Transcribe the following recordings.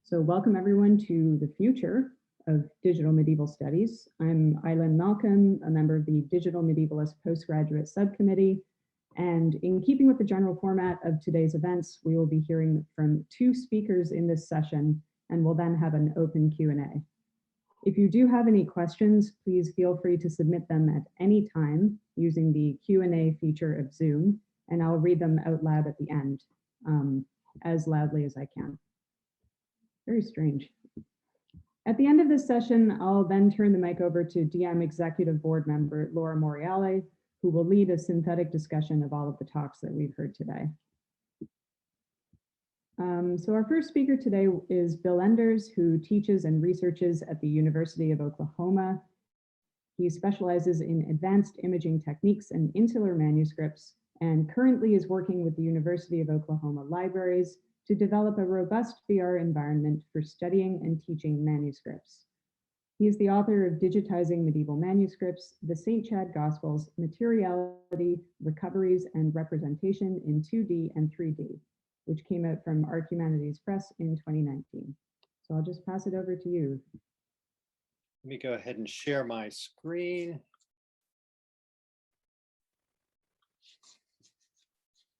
So welcome everyone to the future of digital medieval studies. I'm Aylin Malcolm, a member of the Digital Medievalist Postgraduate Subcommittee. And in keeping with the general format of today's events, we will be hearing from two speakers in this session, and we'll then have an open Q&A. If you do have any questions, please feel free to submit them at any time using the Q&A feature of Zoom, and I'll read them out loud at the end, as loudly as I can. Very strange. At the end of this session, I'll then turn the mic over to DM Executive Board Member Laura Morreale, who will lead a synthetic discussion of all of the talks that we've heard today. So our first speaker today is Bill Endres, who teaches and researches at the University of Oklahoma. He specializes in advanced imaging techniques and insular manuscripts, and currently is working with the University of Oklahoma Libraries to develop a robust VR environment for studying and teaching manuscripts. He is the author of Digitizing Medieval Manuscripts, the St. Chad Gospels, Materiality, Recoveries, and Representation in 2D and 3D, which came out from Art Humanities Press in 2019. So I'll just pass it over to you. Let me go ahead and share my screen.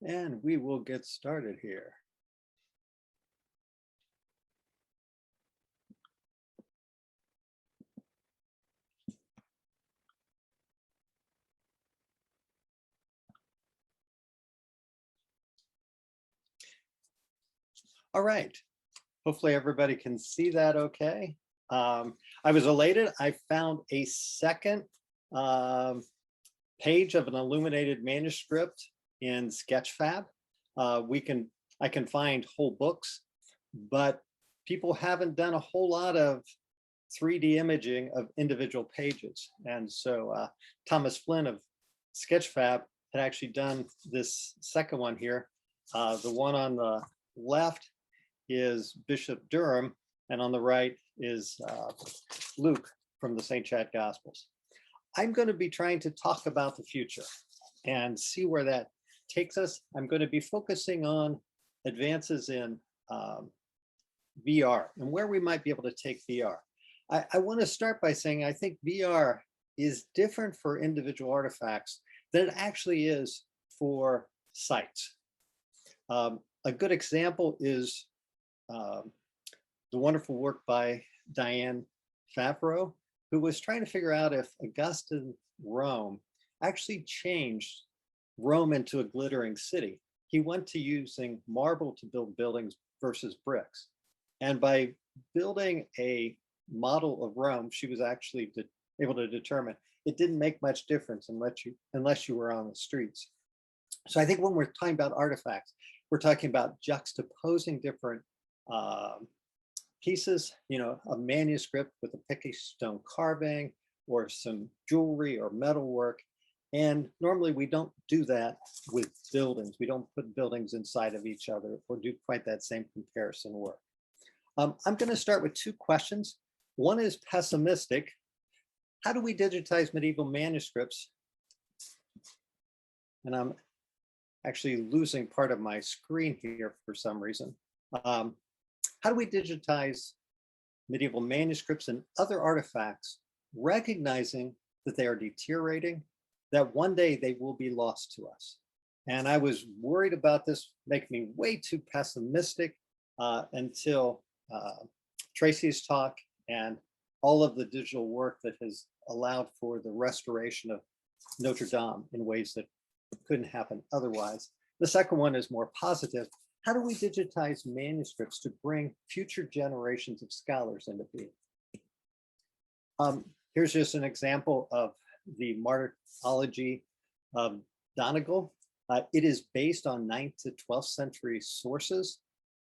And we will get started here. All right, hopefully everybody can see that okay. I was elated. I found a second page of an illuminated manuscript in Sketchfab. I can find whole books, but people haven't done a whole lot of 3D imaging of individual pages. And so Thomas Flynn of Sketchfab had actually done this second one here. The one on the left is Bishop Durham, and on the right is Luke from the St. Chad Gospels. I'm going to be trying to talk about the future and see where that takes us. I'm going to be focusing on advances in VR and where we might be able to take VR. I want to start by saying I think VR is different for individual artifacts than it actually is for sites. A good example is the wonderful work by Diane Favreau, who was trying to figure out if Augustan Rome actually changed Rome into a glittering city. He went to using marble to build buildings versus bricks. And by building a model of Rome, she was actually able to determine it didn't make much difference unless you were on the streets. So I think when we're talking about artifacts, we're talking about juxtaposing different pieces, a manuscript with a picky stone carving or some jewelry or metalwork. And normally we don't do that with buildings. We don't put buildings inside of each other or do quite that same comparison work. I'm going to start with two questions. One is pessimistic. How do we digitize medieval manuscripts? And I'm actually losing part of my screen here for some reason. How do we digitize medieval manuscripts and other artifacts, recognizing that they are deteriorating, that one day they will be lost to us? And I was worried about this, making me way too pessimistic until Tracy's talk and all of the digital work that has allowed for the restoration of Notre Dame in ways that couldn't happen otherwise. The second one is more positive. How do we digitize manuscripts to bring future generations of scholars into being? Here's just an example of the Martyrology of Donegal. It is based on 9th to 12th century sources,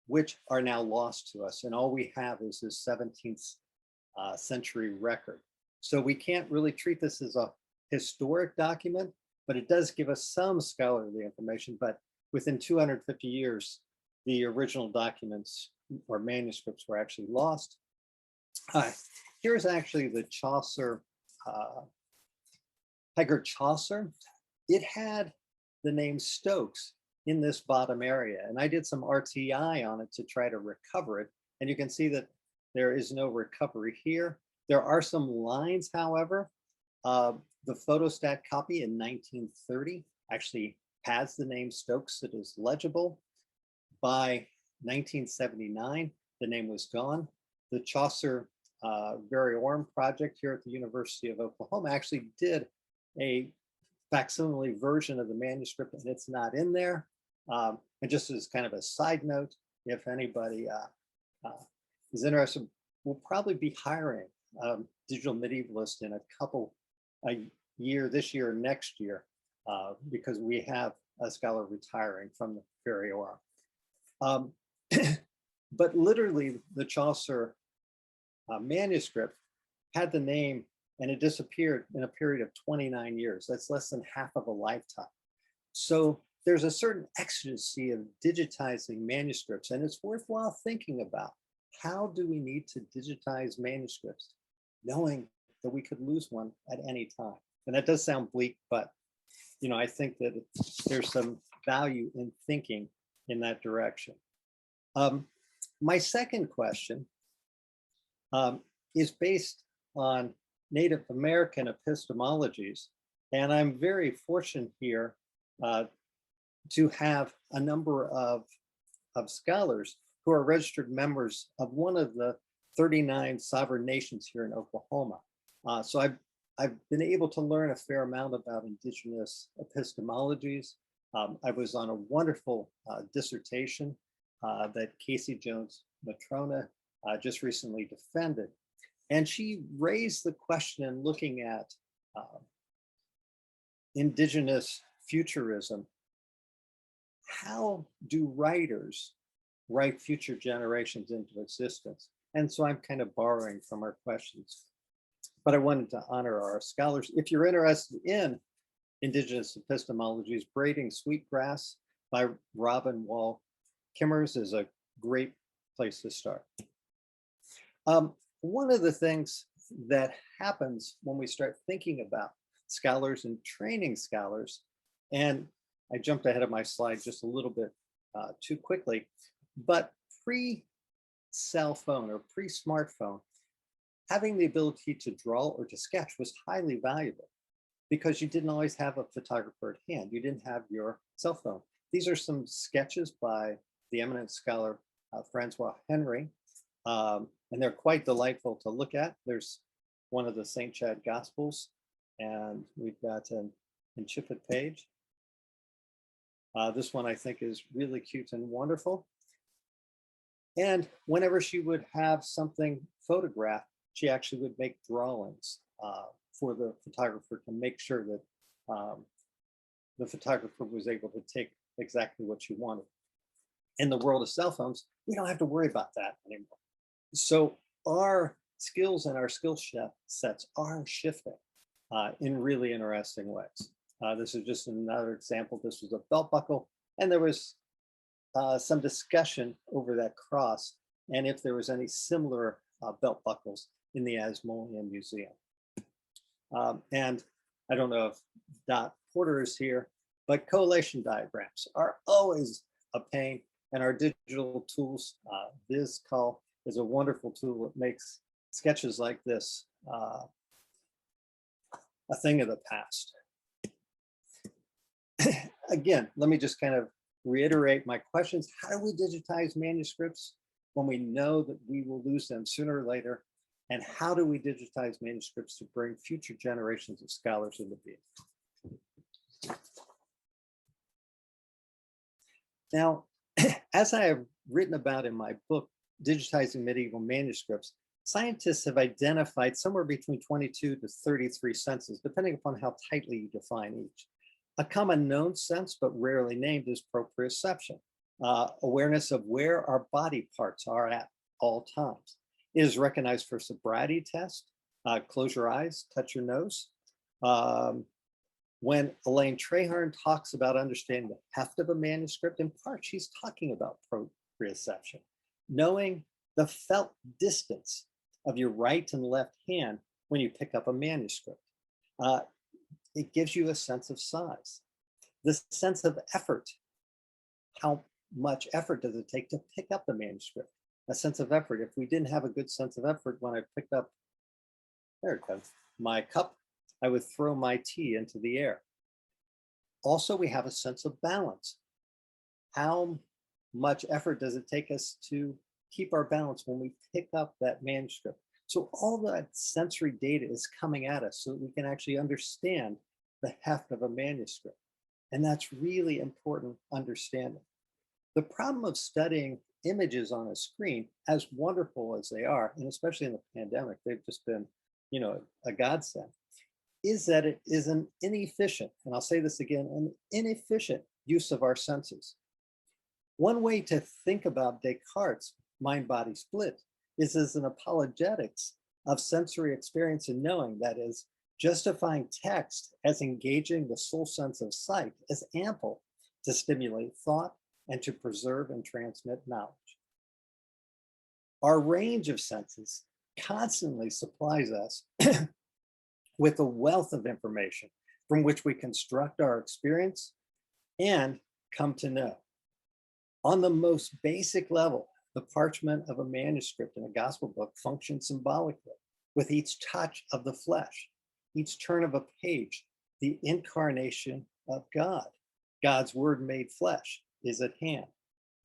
which are now lost to us. And all we have is this 17th century record. So we can't really treat this as a historic document, but it does give us some scholarly information. But within 250 years, the original documents or manuscripts were actually lost. Here's actually the Chaucer, Haggard Chaucer. It had the name Stokes in this bottom area, and I did some RTI on it to try to recover it. And you can see that there is no recovery here. There are some lines, however. The photostat copy in 1930 actually has the name Stokes that is legible. By 1979, the name was gone. The Chaucer Variorum project here at the University of Oklahoma actually did a facsimile version of the manuscript, and it's not in there. And just as kind of a side note, if anybody is interested, we'll probably be hiring digital medievalist in a year, this year or next year, because we have a scholar retiring from the Variorum. But literally, the Chaucer manuscript had the name, and it disappeared in a period of 29 years. That's less than half of a lifetime. So there's a certain exigency of digitizing manuscripts, and it's worthwhile thinking about how do we need to digitize manuscripts, knowing that we could lose one at any time. And that does sound bleak, but I think that there's some value in thinking in that direction. My second question is based on Native American epistemologies, and I'm very fortunate here to have a number of scholars who are registered members of one of the 39 sovereign nations here in Oklahoma. So I've been able to learn a fair amount about indigenous epistemologies. I was on a wonderful dissertation that Casey Jones Matrona just recently defended. And she raised the question looking at indigenous futurism. How do writers write future generations into existence? And so I'm kind of borrowing from our questions, but I wanted to honor our scholars. If you're interested in indigenous epistemologies, Braiding Sweetgrass by Robin Wall Kimmers is a great place to start. One of the things that happens when we start thinking about scholars and training scholars, and I jumped ahead of my slide just a little bit too quickly, but pre-cell phone or pre-smartphone, having the ability to draw or to sketch was highly valuable because you didn't always have a photographer at hand. You didn't have your cell phone. These are some sketches by the eminent scholar Francois Henry, and they're quite delightful to look at. There's one of the St. Chad Gospels, and we've got an incipit page. This one I think is really cute and wonderful. And whenever she would have something photographed, she actually would make drawings for the photographer to make sure that the photographer was able to take exactly what she wanted. In the world of cell phones, we don't have to worry about that anymore. So our skills and our skill sets are shifting in really interesting ways. This is just another example. This was a belt buckle, and there was some discussion over that cross and if there was any similar belt buckles in the Asmolean Museum. And I don't know if Dot Porter is here, but correlation diagrams are always a pain, and our digital tools, VisCol is a wonderful tool that makes sketches like this a thing of the past. Again, let me just kind of reiterate my questions. How do we digitize manuscripts when we know that we will lose them sooner or later? And how do we digitize manuscripts to bring future generations of scholars into being? Now, as I have written about in my book, Digitizing Medieval Manuscripts, scientists have identified somewhere between 22 to 33 senses, depending upon how tightly you define each. A common known sense, but rarely named, is proprioception, awareness of where our body parts are at all times. It is recognized for sobriety test, close your eyes, touch your nose. When Elaine Traherne talks about understanding the heft of a manuscript, in part, she's talking about proprioception, knowing the felt distance of your right and left hand when you pick up a manuscript. It gives you a sense of size. This sense of effort, how much effort does it take to pick up the manuscript? a sense of effort. If we didn't have a good sense of effort when I picked up, there it comes, my cup, I would throw my tea into the air. Also, we have a sense of balance. How much effort does it take us to keep our balance when we pick up that manuscript? So all that sensory data is coming at us so that we can actually understand the heft of a manuscript. And that's really important understanding. The problem of studying images on a screen, as wonderful as they are, and especially in the pandemic, they've just been, a godsend, is that it is an inefficient, and I'll say this again, an inefficient use of our senses. One way to think about Descartes' mind-body split is as an apologetics of sensory experience and knowing, that is, justifying text as engaging the sole sense of sight as ample to stimulate thought and to preserve and transmit knowledge. Our range of senses constantly supplies us with a wealth of information from which we construct our experience and come to know. On the most basic level, the parchment of a manuscript in a gospel book functions symbolically, with each touch of the flesh, each turn of a page, the incarnation of God. God's word made flesh is at hand,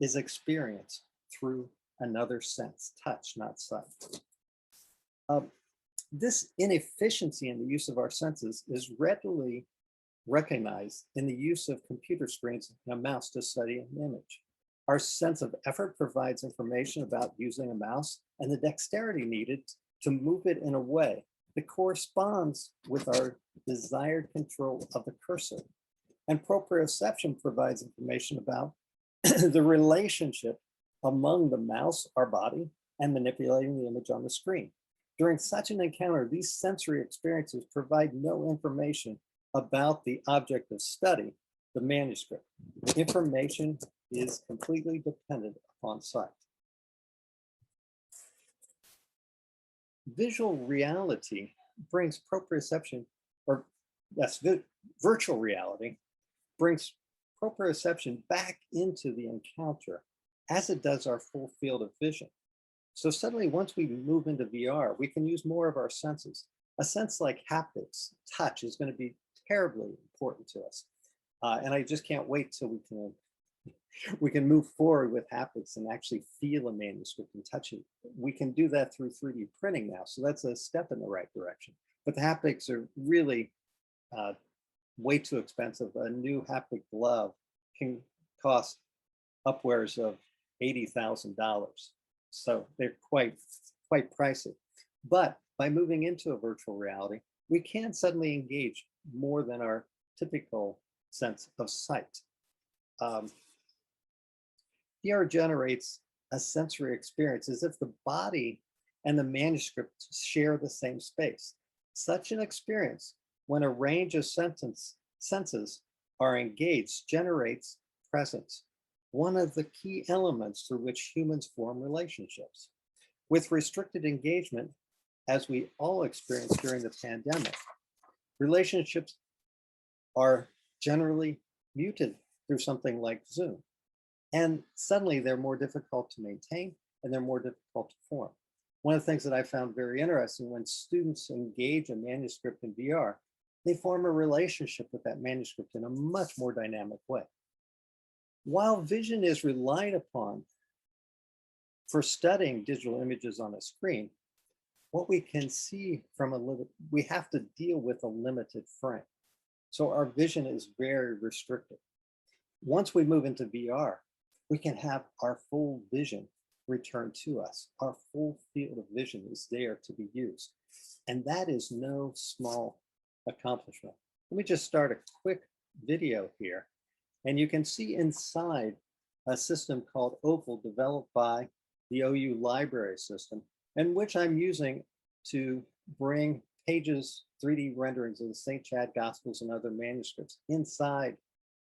is experienced through another sense, touch, not sight. This inefficiency in the use of our senses is readily recognized in the use of computer screens and a mouse to study an image. Our sense of effort provides information about using a mouse and the dexterity needed to move it in a way that corresponds with our desired control of the cursor. And proprioception provides information about the relationship among the mouse, our body, and manipulating the image on the screen. During such an encounter, these sensory experiences provide no information about the object of study, the manuscript. Information is completely dependent upon sight. Visual reality brings proprioception, or yes, virtual reality brings proprioception back into the encounter as it does our full field of vision. So suddenly, once we move into VR, we can use more of our senses. A sense like haptics, touch, is going to be terribly important to us. And I just can't wait till we can move forward with haptics and actually feel a manuscript and touch it. We can do that through 3D printing now. So that's a step in the right direction. But the haptics are really way too expensive. A new haptic glove can cost upwards of $80,000. So they're quite pricey. But by moving into a virtual reality, we can suddenly engage more than our typical sense of sight. VR generates a sensory experience as if the body and the manuscript share the same space. Such an experience, when a range of senses are engaged, generates presence, one of the key elements through which humans form relationships. With restricted engagement, as we all experienced during the pandemic, relationships are generally muted through something like Zoom. And suddenly they're more difficult to maintain and they're more difficult to form. One of the things that I found very interesting, when students engage a manuscript in VR, they form a relationship with that manuscript in a much more dynamic way. While vision is relied upon for studying digital images on a screen, what we can see we have to deal with a limited frame. So our vision is very restricted. Once we move into VR, we can have our full vision returned to us. Our full field of vision is there to be used. And that is no small accomplishment. Let me just start a quick video here. And you can see inside a system called Opal, developed by the OU library system, and which I'm using to bring pages, 3D renderings of the St. Chad Gospels and other manuscripts inside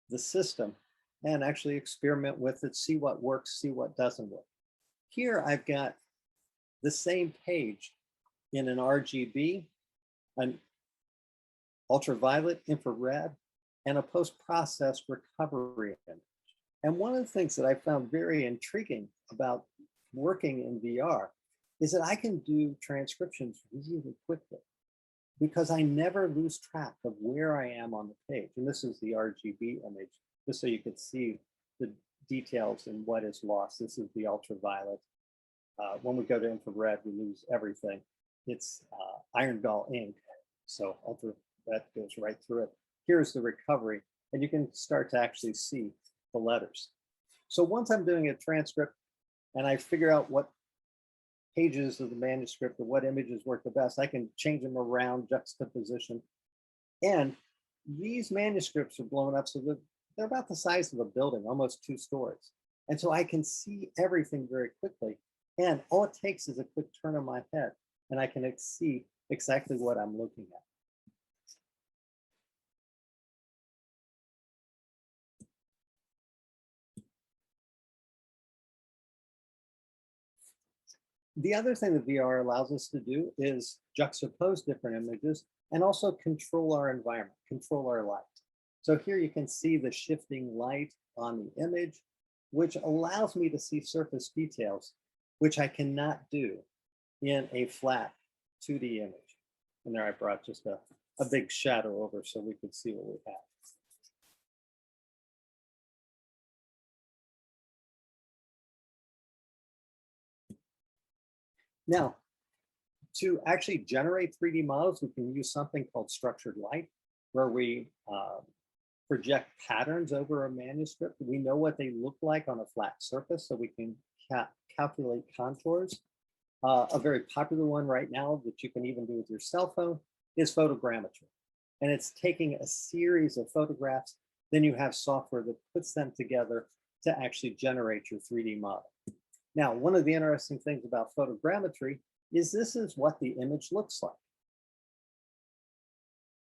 the system and actually experiment with it, see what works, see what doesn't work. Here I've got the same page in an RGB, an ultraviolet, infrared, and a post-processed recovery image. And one of the things that I found very intriguing about working in VR is that I can do transcriptions really quickly because I never lose track of where I am on the page. And this is the RGB image, just so you could see the details and what is lost. This is the ultraviolet. When we go to infrared, we lose everything. It's iron gall ink, so ultraviolet goes right through it. Here's the recovery, and you can start to actually see the letters. So once I'm doing a transcript and I figure out what pages of the manuscript or what images work the best, I can change them around, juxtaposition. And these manuscripts are blown up so that they're about the size of a building, almost 2 stories. And so I can see everything very quickly. And all it takes is a quick turn of my head, and I can see exactly what I'm looking at. The other thing that VR allows us to do is juxtapose different images and also control our environment, control our light. So here you can see the shifting light on the image, which allows me to see surface details, which I cannot do in a flat 2D image. And there I brought just a big shadow over so we could see what we have. Now, to actually generate 3D models, we can use something called structured light, where we project patterns over a manuscript. We know what they look like on a flat surface, so we can calculate contours. A very popular one right now that you can even do with your cell phone is photogrammetry. And it's taking a series of photographs, then you have software that puts them together to actually generate your 3D model. Now, one of the interesting things about photogrammetry is this is what the image looks like.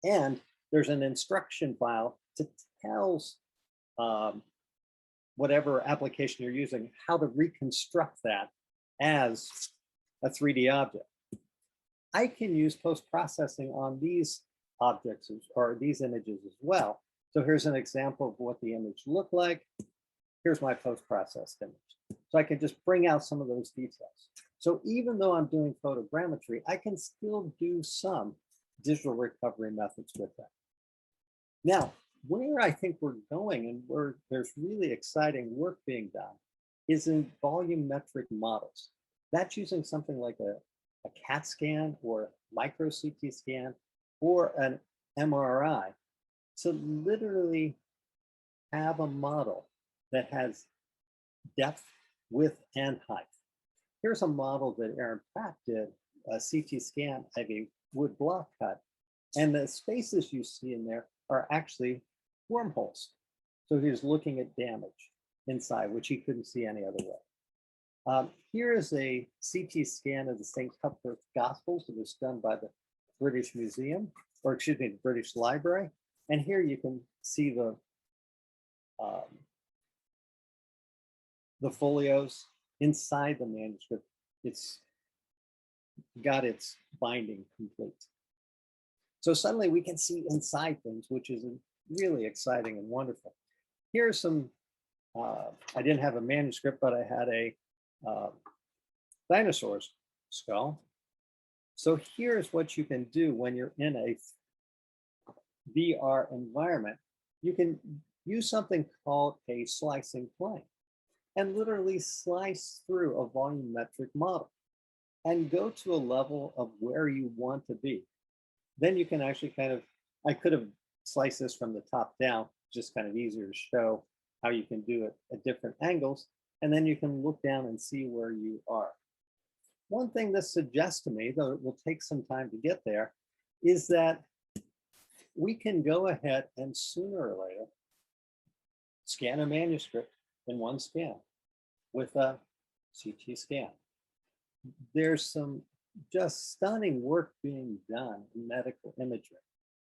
And there's an instruction file that tells whatever application you're using how to reconstruct that as a 3D object. I can use post-processing on these objects or these images as well. So here's an example of what the image looked like. Here's my post-processed image. So I can just bring out some of those details. So even though I'm doing photogrammetry, I can still do some digital recovery methods with that. Now, where I think we're going and where there's really exciting work being done is in volumetric models. That's using something like a CAT scan or micro CT scan or an MRI to literally have a model that has depth, width, and height. Here's a model that Aaron Pratt did, a CT scan of a wood block cut. And the spaces you see in there are actually wormholes. So he's looking at damage inside, which he couldn't see any other way. Here is a CT scan of the St. Cuthbert's Gospels that was done by the British Museum, or excuse me, the British Library. And here you can see the folios inside the manuscript. It's got its binding complete. So suddenly we can see inside things, which is really exciting and wonderful. Here's some, I didn't have a manuscript, but I had a dinosaur's skull. So here's what you can do when you're in a VR environment. You can use something called a slicing plane and literally slice through a volumetric model and go to a level of where you want to be. Then you can actually kind of, I could have sliced this from the top down, just kind of easier to show how you can do it at different angles. And then you can look down and see where you are. One thing this suggests to me, though it will take some time to get there, is that we can go ahead and sooner or later scan a manuscript in one scan with a CT scan. There's some just stunning work being done in medical imagery.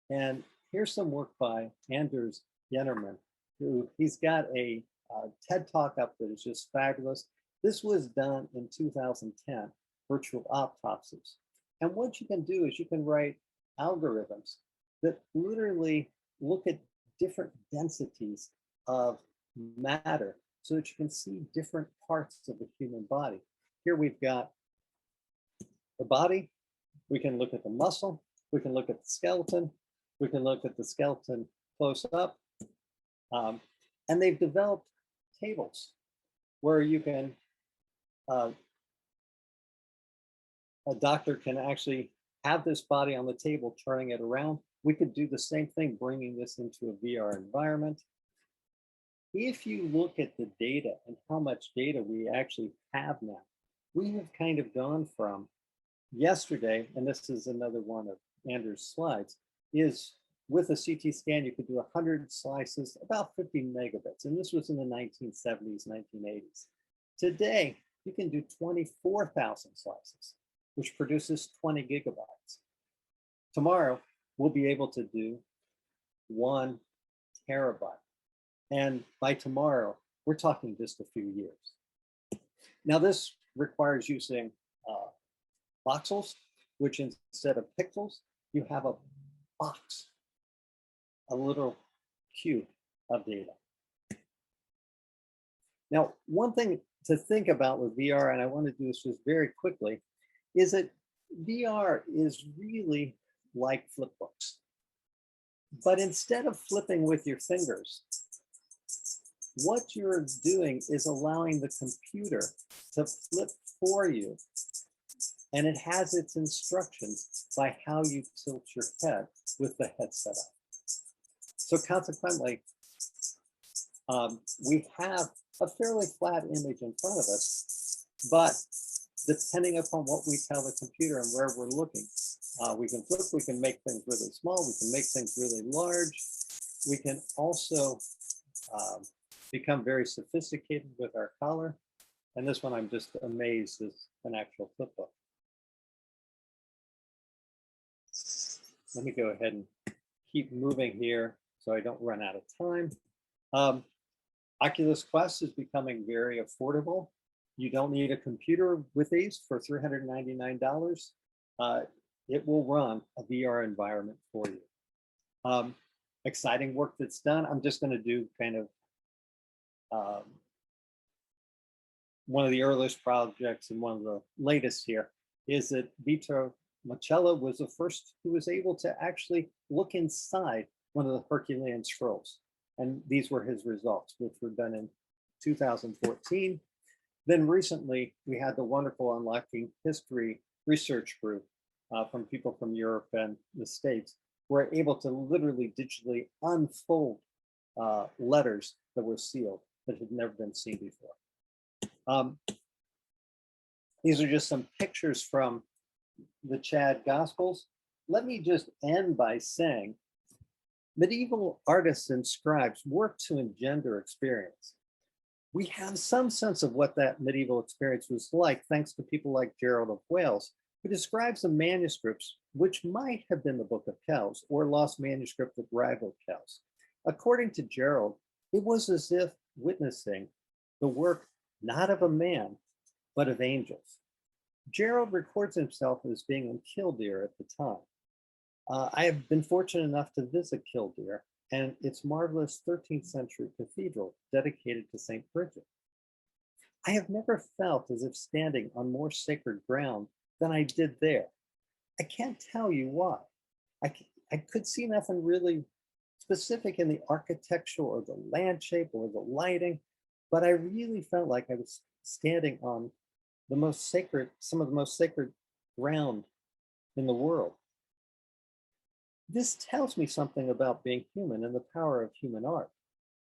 And here's some work by Endres, who he's got a TED Talk up that is just fabulous. This was done in 2010, virtual autopsies. And what you can do is you can write algorithms that literally look at different densities of matter so that you can see different parts of the human body. here we've got the body. We can look at the muscle. We can look at the skeleton. We can look at the skeleton close up. And they've developed tables where you can, a doctor can actually have this body on the table, turning it around. We could do the same thing, bringing this into a VR environment. If you look at the data and how much data we actually have now, we have kind of gone from yesterday, and this is another one of Anders' slides, is with a CT scan, you could do 100 slices, about 50 megabits. And this was in the 1970s, 1980s. Today, you can do 24,000 slices, which produces 20 gigabytes. Tomorrow, we'll be able to do 1 terabyte. And by tomorrow, we're talking just a few years. Now, this requires using voxels, which instead of pixels, you have a box, a little cube of data. Now, one thing to think about with VR, and I want to do this just very quickly, is that VR is really like flip books. But instead of flipping with your fingers, what you're doing is allowing the computer to flip for you. And it has its instructions by how you tilt your head with the headset up. So consequently, we have a fairly flat image in front of us, but depending upon what we tell the computer and where we're looking, we can flip, we can make things really small, we can make things really large. We can also become very sophisticated with our color. And this one I'm just amazed is an actual flip book. Let me go ahead and keep moving here so I don't run out of time. Oculus Quest is becoming very affordable. You don't need a computer with these for $399. It will run a VR environment for you. Exciting work that's done. I'm just going to do kind of one of the earliest projects and one of the latest here is that Vito Marcello was the first who was able to actually look inside one of the Herculean scrolls. And these were his results, which were done in 2014. Then recently, we had the wonderful Unlocking History research group from people from Europe and the States, who were able to literally digitally unfold letters that were sealed that had never been seen before. These are just some pictures from the Chad Gospels. Let me just end by saying, medieval artists and scribes worked to engender experience. We have some sense of what that medieval experience was like, thanks to people like Gerald of Wales, who describes the manuscripts, which might have been the Book of Kells or lost manuscript of rival Kells. According to Gerald, it was as if witnessing the work not of a man, but of angels. Gerald records himself as being in Kildare at the time. I have been fortunate enough to visit Kildare and its marvelous 13th century cathedral dedicated to St. Bridget. I have never felt as if standing on more sacred ground than I did there. I can't tell you why. I could see nothing really specific in the architecture or the land shape or the lighting, but I really felt like I was standing on the most sacred, some of the most sacred ground in the world. This tells me something about being human and the power of human art.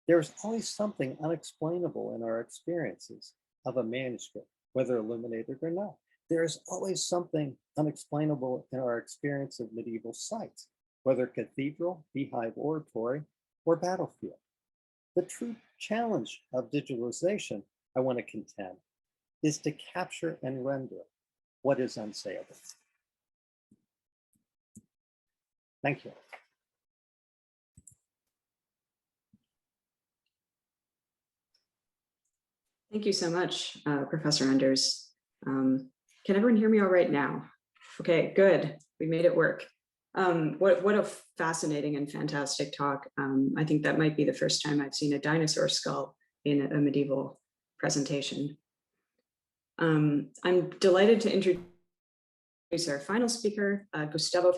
There's always something unexplainable in our experiences of a manuscript, whether illuminated or not. There's always something unexplainable in our experience of medieval sites, whether cathedral, beehive oratory, or battlefield. The true challenge of digitalization, I want to contend, is to capture and render what is unsayable. Thank you. Thank you so much, Professor Endres. Can everyone hear me all right now? Okay, good. We made it work. What a fascinating and fantastic talk. I think that might be the first time I've seen a dinosaur skull in a medieval presentation. I'm delighted to introduce our final speaker, Gustavo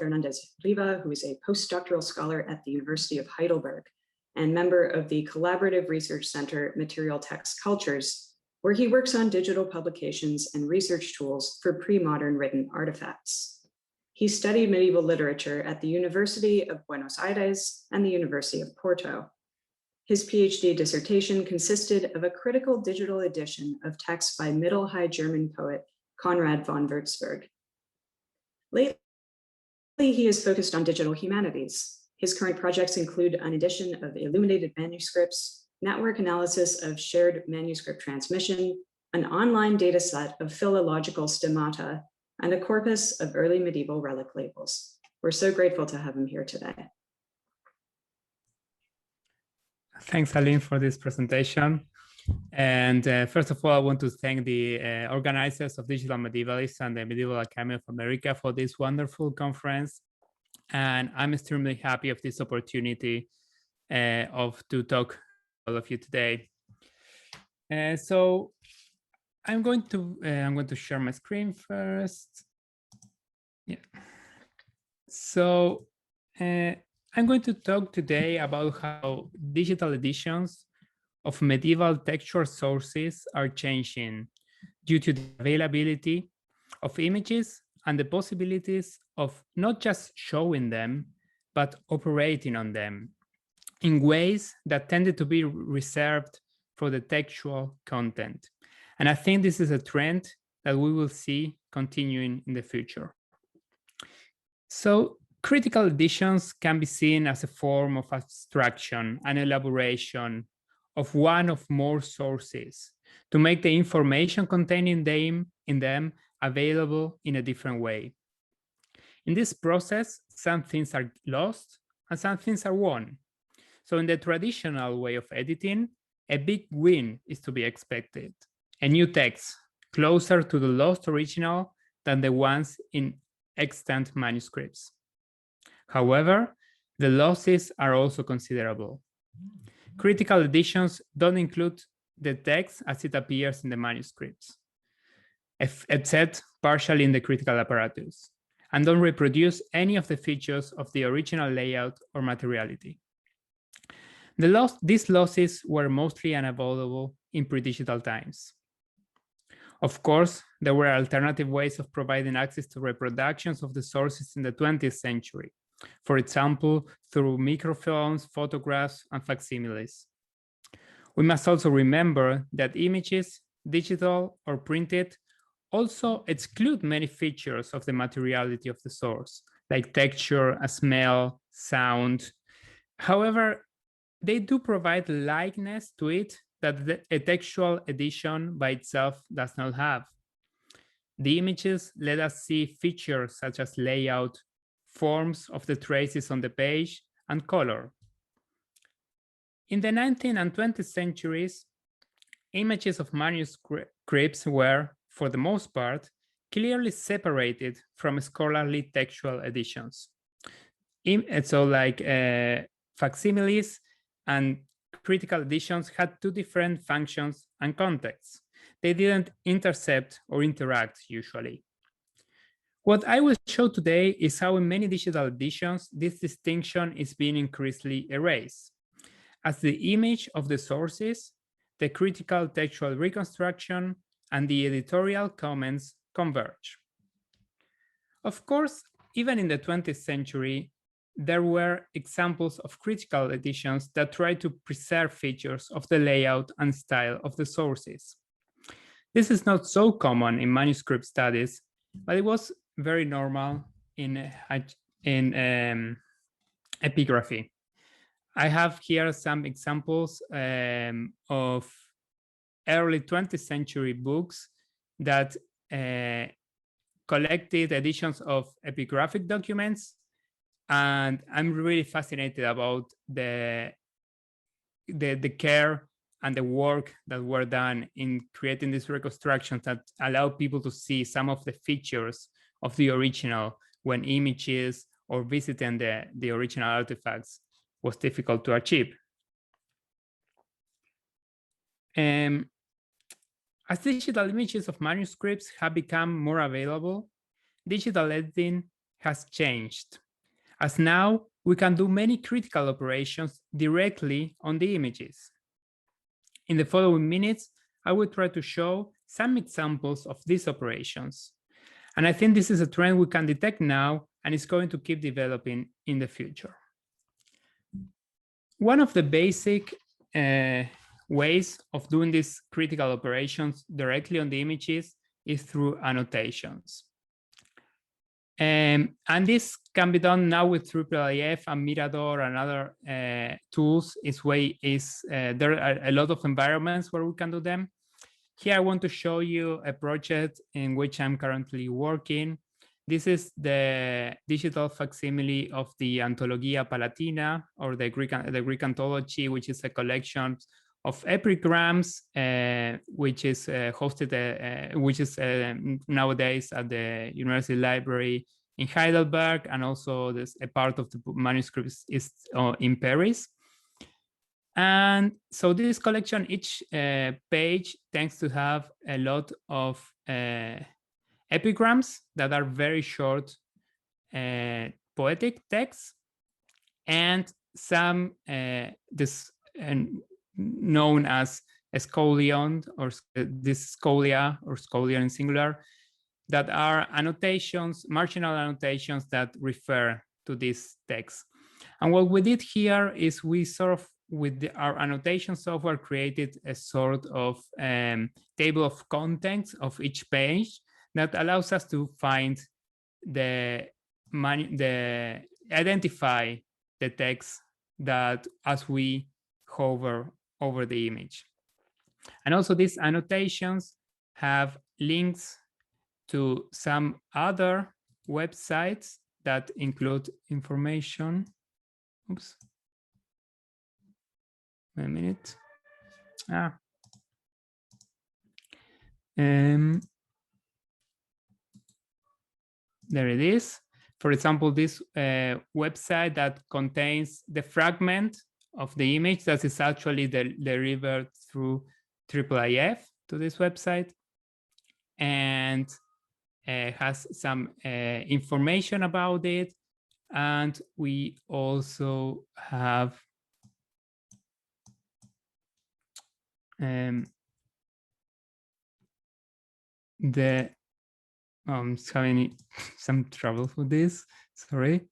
Riva, who is a postdoctoral scholar at the University of Heidelberg and member of the Collaborative Research Center Material Text Cultures, where he works on digital publications and research tools for pre-modern written artifacts. He studied medieval literature at the University of Buenos Aires and the University of Porto. His PhD dissertation consisted of a critical digital edition of texts by Middle High German poet Konrad von Würzburg. Lately, he is focused on digital humanities. His current projects include an edition of illuminated manuscripts, network analysis of shared manuscript transmission, an online data set of philological stemata, and a corpus of early medieval relic labels. We're so grateful to have him here today. Thanks, Aylin, for this presentation. And first of all, I want to thank the organizers of Digital Medievalist and the Medieval Academy of America for this wonderful conference. And I'm extremely happy of this opportunity to talk to all of you today. So I'm going to share my screen first. Yeah. So I'm going to talk today about how digital editions of medieval textual sources are changing due to the availability of images and the possibilities of not just showing them, but operating on them in ways that tended to be reserved for the textual content. And I think this is a trend that we will see continuing in the future. So critical editions can be seen as a form of abstraction and elaboration of one of more sources to make the information contained in them available in a different way. In this process, some things are lost and some things are won. So in the traditional way of editing, a big win is to be expected. A new text closer to the lost original than the ones in extant manuscripts. However, the losses are also considerable. Critical editions don't include the text as it appears in the manuscripts, except partially in the critical apparatus, and don't reproduce any of the features of the original layout or materiality. These losses were mostly unavoidable in pre-digital times. Of course, there were alternative ways of providing access to reproductions of the sources in the 20th century. For example, through microfilms, photographs, and facsimiles. We must also remember that images, digital or printed, also exclude many features of the materiality of the source, like texture, smell, sound. However, they do provide likeness to it that a textual edition by itself does not have. The images let us see features such as layout, forms of the traces on the page, and color. In the 19th and 20th centuries, images of manuscripts were, for the most part, clearly separated from scholarly textual editions. So like facsimiles and critical editions had two different functions and contexts. They didn't intercept or interact usually. What I will show today is how in many digital editions, this distinction is being increasingly erased. As the image of the sources, the critical textual reconstruction, and the editorial comments converge. Of course, even in the 20th century, there were examples of critical editions that tried to preserve features of the layout and style of the sources. This is not so common in manuscript studies, but it was very normal in epigraphy. I have here some examples of early 20th century books that collected editions of epigraphic documents, and I'm really fascinated about the care and the work that were done in creating these reconstructions that allow people to see some of the features of the original when images or visiting the original artifacts was difficult to achieve. As digital images of manuscripts have become more available, digital editing has changed, as now we can do many critical operations directly on the images. In the following minutes, I will try to show some examples of these operations. And I think this is a trend we can detect now, and it's going to keep developing in the future. One of the basic ways of doing these critical operations directly on the images is through annotations. And this can be done now with IIIF and Mirador and other tools. There are a lot of environments where we can do them. Here I want to show you a project in which I'm currently working. This is the digital facsimile of the Antologia Palatina, or the Greek anthology, which is a collection of epigrams, which is hosted, which is nowadays at the University Library in Heidelberg, and also a part of the manuscripts is in Paris. And so this collection, each page tends to have a lot of epigrams that are very short poetic texts, and some known as scholion, or this scholia, or scholion in singular, that are annotations, marginal annotations that refer to this text. And what we did here is we sort of, with our annotation software, created a sort of table of contents of each page that allows us to find identify the text that as we hover over the image. And also these annotations have links to some other websites that include information. Oops. Wait a minute. There it is. For example, this website that contains the fragment of the image that is actually delivered through IIIF to this website, and has some information about it. And we also have I'm having some trouble with this, sorry.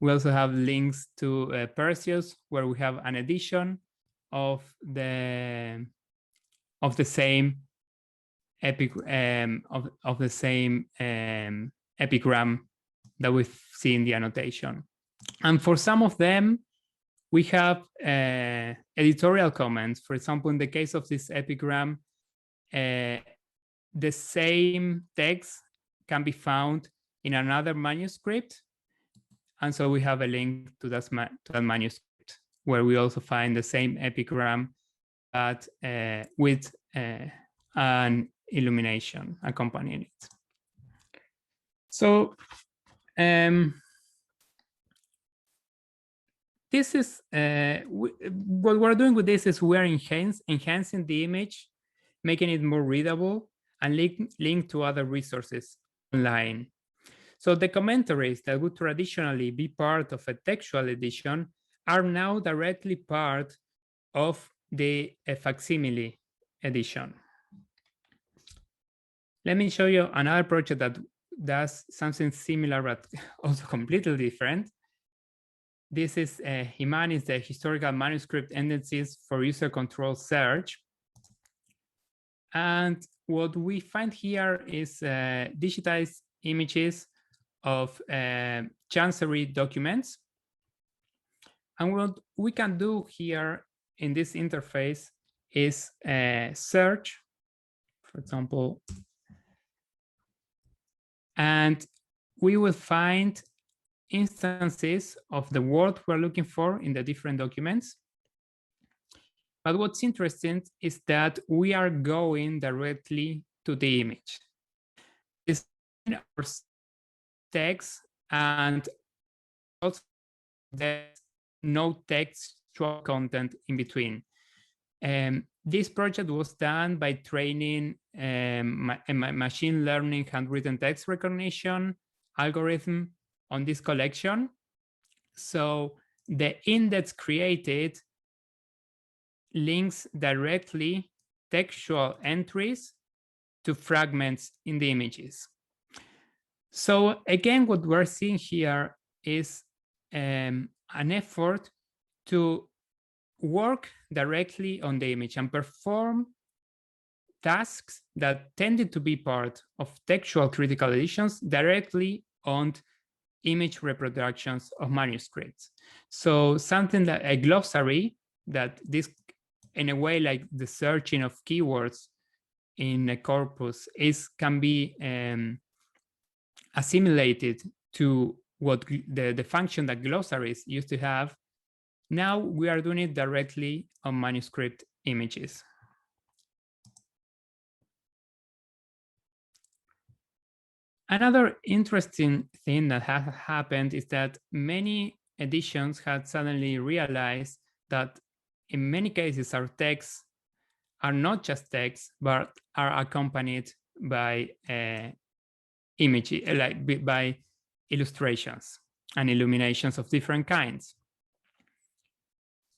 We also have links to Perseus, where we have an edition of the same epigram that we see in the annotation. And for some of them, we have editorial comments. For example, in the case of this epigram, the same text can be found in another manuscript. And so we have a link to that manuscript, where we also find the same epigram, but with an illumination accompanying it. So this is what we're doing with this is we're enhancing the image, making it more readable, and link to other resources online. So the commentaries that would traditionally be part of a textual edition are now directly part of the facsimile edition. Let me show you another project that does something similar, but also completely different. This is Himanis, the historical manuscript indices for user control search. And what we find here is digitized images of chancery documents. And what we can do here in this interface is search, for example, and we will find instances of the word we're looking for in the different documents. But what's interesting is that we are going directly to the image. This is our text, and also there's no textual content in between. This project was done by training a machine learning handwritten text recognition algorithm on this collection. So the index created links directly textual entries to fragments in the images. So again, what we're seeing here is an effort to work directly on the image and perform tasks that tended to be part of textual critical editions directly on image reproductions of manuscripts. So something that a glossary that this, in a way like the searching of keywords in a corpus, can be assimilated to what the function that glossaries used to have. Now we are doing it directly on manuscript images. Another interesting thing that has happened is that many editions had suddenly realized that in many cases our texts are not just text, but are accompanied by images, like by illustrations and illuminations of different kinds.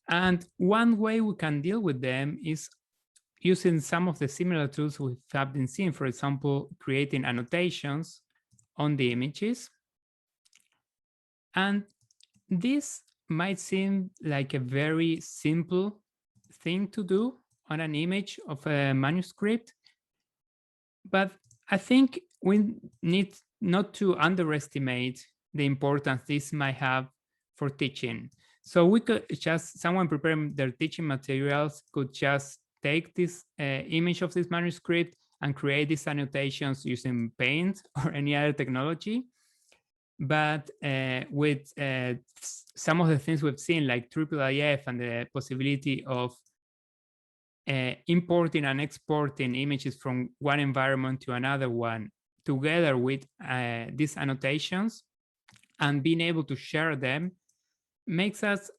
And one way we can deal with them is using some of the similar tools we have been seeing, for example, creating annotations on the images. And this might seem like a very simple thing to do on an image of a manuscript, but I think we need not to underestimate the importance this might have for teaching. So we could just, someone preparing their teaching materials could just take this image of this manuscript and create these annotations using Paint or any other technology. But with some of the things we've seen, like IIIF and the possibility of importing and exporting images from one environment to another one, together with these annotations, and being able to share them, makes us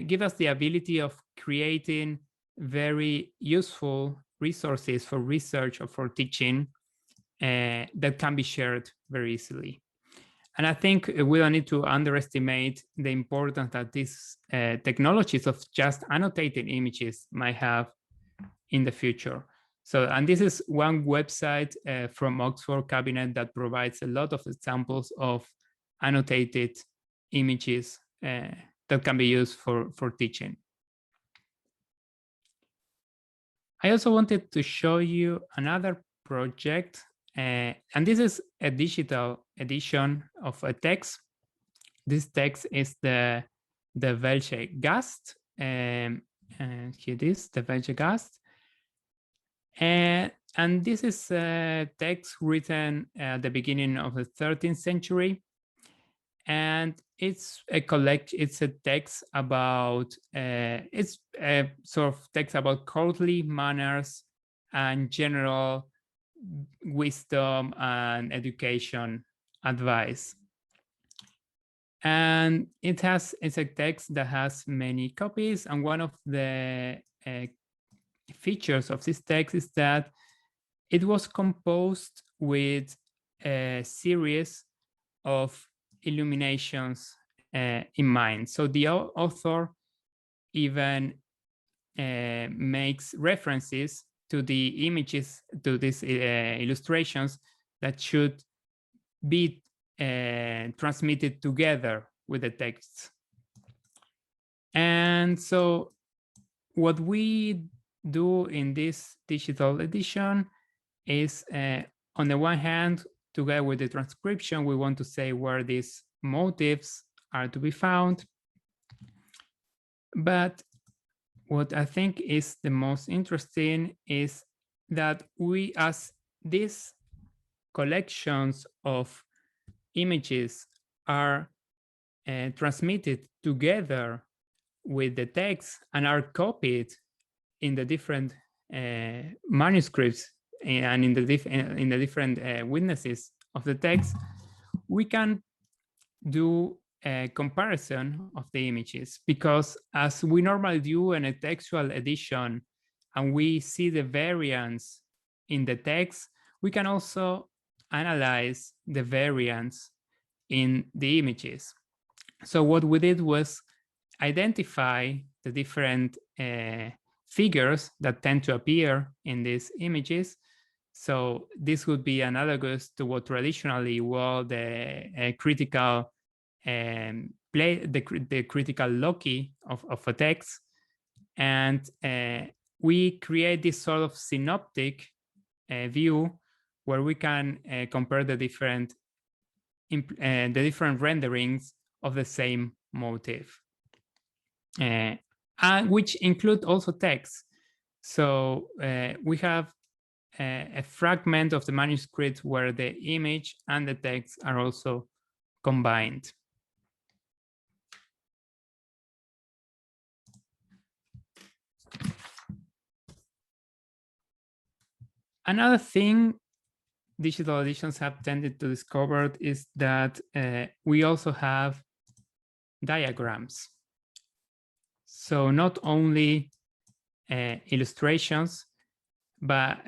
give us the ability of creating very useful resources for research or for teaching that can be shared very easily. And I think we don't need to underestimate the importance that these technologies of just annotating images might have in the future. So, and this is one website from Oxford Cabinet that provides a lot of examples of annotated images that can be used for teaching. I also wanted to show you another project, and this is a digital edition of a text. This text is the Welche Gast, and here it is, the Welche Gast. And this is a text written at the beginning of the 13th century. And it's a text about, it's a sort of text about courtly manners and general wisdom and education advice. And it's a text that has many copies. And one of the features of this text is that it was composed with a series of illuminations in mind. So the author even makes references to the images, to these illustrations that should be transmitted together with the text. And so what we do in this digital edition is, on the one hand, together with the transcription, we want to say where these motifs are to be found. But what I think is the most interesting is that we, as these collections of images are transmitted together with the text and are copied in the different manuscripts and in the different witnesses of the text, we can do a comparison of the images, because as we normally do in a textual edition, and we see the variance in the text, we can also analyze the variance in the images. So what we did was identify the different figures that tend to appear in these images. So this would be analogous to what traditionally was the critical the critical loci of a text. And we create this sort of synoptic view where we can compare the different renderings of the same motif, and which include also text. So we have a fragment of the manuscript where the image and the text are also combined. Another thing digital editions have tended to discover is that we also have diagrams. So not only illustrations, but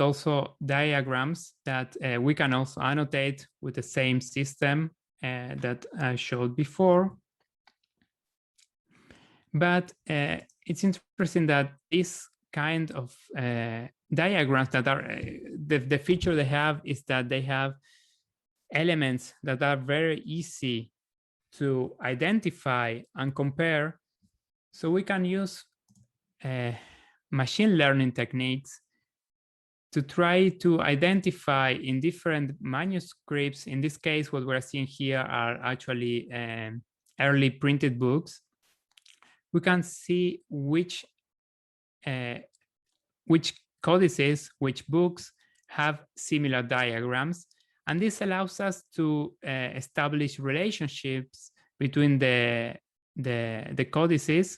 also diagrams that we can also annotate with the same system that I showed before. But it's interesting that this kind of diagrams that are the feature they have is that they have elements that are very easy to identify and compare. So we can use machine learning techniques to try to identify in different manuscripts. In this case, what we're seeing here are actually early printed books. We can see which codices, which books have similar diagrams. And this allows us to establish relationships between the codices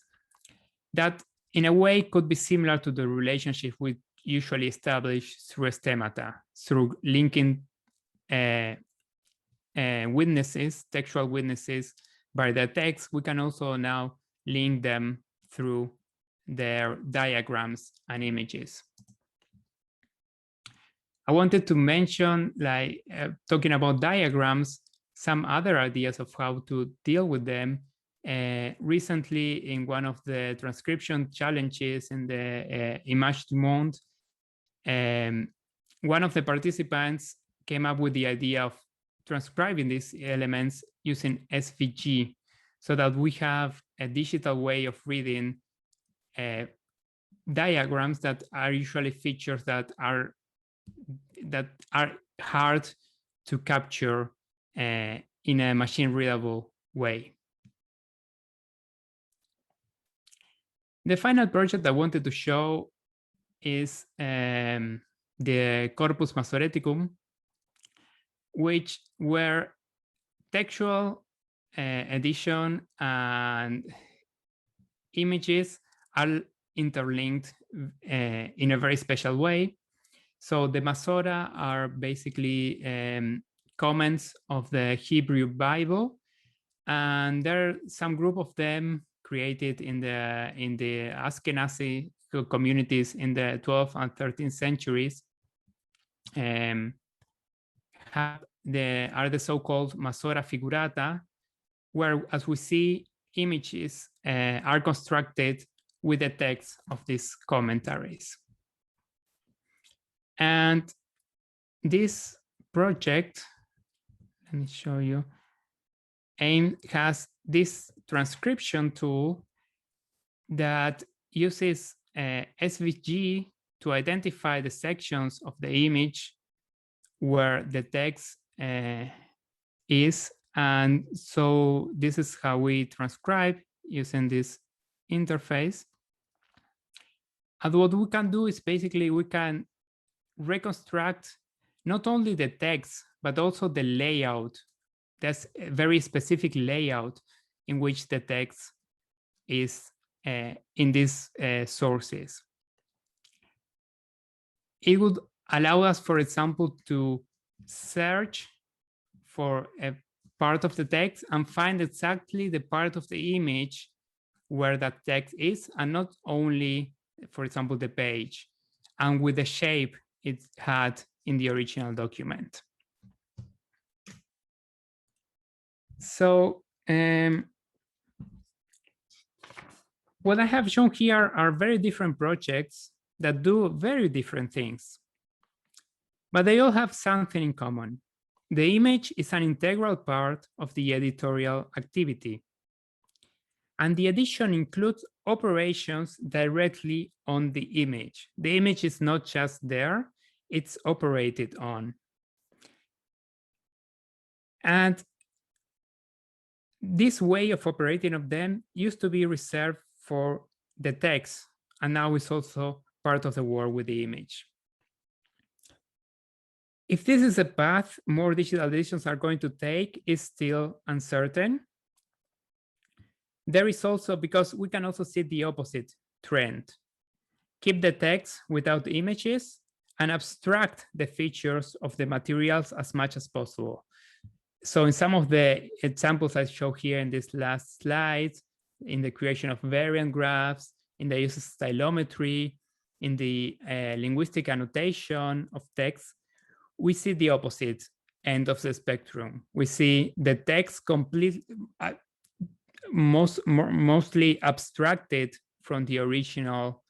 that in a way could be similar to the relationship we usually establish through stemata, through linking witnesses, textual witnesses by the text. We can also now link them through their diagrams and images. I wanted to mention, like talking about diagrams, some other ideas of how to deal with them. Recently, in one of the transcription challenges in the Image du Monde, one of the participants came up with the idea of transcribing these elements using SVG, so that we have a digital way of reading diagrams that are usually features that are hard to capture in a machine readable way. The final project I wanted to show is the Corpus Masoliticum, which were textual edition and images are interlinked in a very special way. So the Masora are basically comments of the Hebrew Bible, and there are some group of them created in the Ashkenazi communities in the 12th and 13th centuries. Are the so-called Masora figurata, where, as we see, images are constructed with the text of these commentaries. And this project, let me show you, has this transcription tool that uses SVG to identify the sections of the image where the text is. And so this is how we transcribe using this interface. And what we can do is basically we can reconstruct not only the text, but also the layout. That's a very specific layout in which the text is in these sources. It would allow us, for example, to search for a part of the text and find exactly the part of the image where that text is, and not only for example, the page, and with the shape it had in the original document. So what I have shown here are very different projects that do very different things, but they all have something in common. The image is an integral part of the editorial activity, and the edition includes operations directly on the image. The image is not just there, it's operated on. And this way of operating of them used to be reserved for the text, and now it's also part of the work with the image. If this is a path more digital editions are going to take is still uncertain. There is also, because we can also see the opposite trend. Keep the text without images and abstract the features of the materials as much as possible. So in some of the examples I show here in this last slide, in the creation of variant graphs, in the use of stylometry, in the linguistic annotation of text, we see the opposite end of the spectrum. We see the text mostly abstracted from the original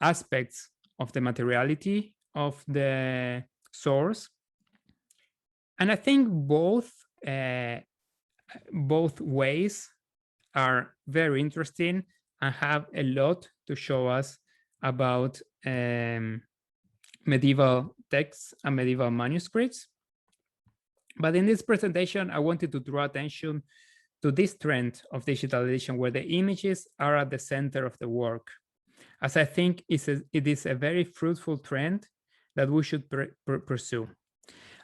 aspects of the materiality of the source. And I think both ways are very interesting and have a lot to show us about medieval texts and medieval manuscripts. But in this presentation, I wanted to draw attention to this trend of digital edition where the images are at the center of the work, as I think it is a very fruitful trend that we should pursue.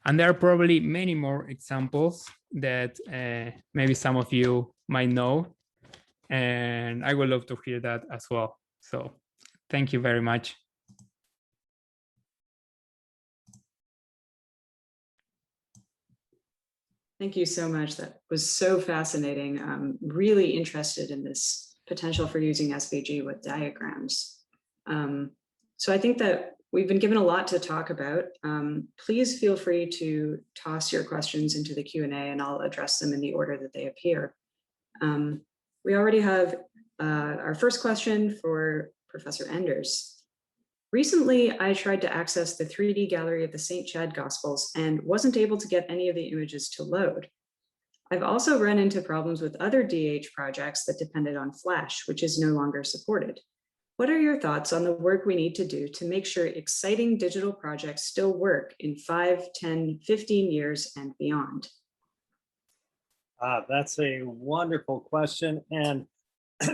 And there are probably many more examples that maybe some of you might know, and I would love to hear that as well. So thank you very much. Thank you so much. That was so fascinating. I'm really interested in this potential for using SVG with diagrams. So I think that we've been given a lot to talk about. Please feel free to toss your questions into the Q&A and I'll address them in the order that they appear. We already have our first question for Professor Endres. Recently, I tried to access the 3D gallery of the St. Chad Gospels and wasn't able to get any of the images to load. I've also run into problems with other DH projects that depended on Flash, which is no longer supported. What are your thoughts on the work we need to do to make sure exciting digital projects still work in 5, 10, 15 years and beyond? That's a wonderful question. And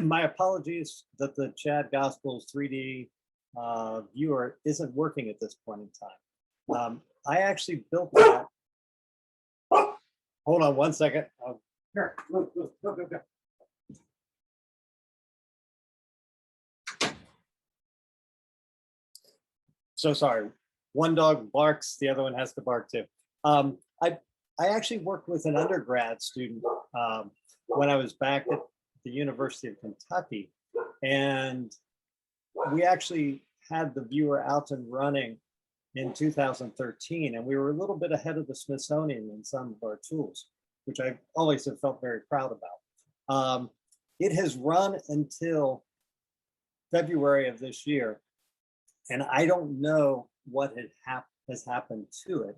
my apologies that the Chad Gospels 3D viewer isn't working at this point in time. I actually built that. Hold on one second. Here, look. So sorry, one dog barks, the other one has to bark too. I actually worked with an undergrad student when I was back at the University of Kentucky, and we actually had the viewer out and running in 2013, and we were a little bit ahead of the Smithsonian in some of our tools, which I always have felt very proud about. It has run until February of this year, and I don't know what has happened to it.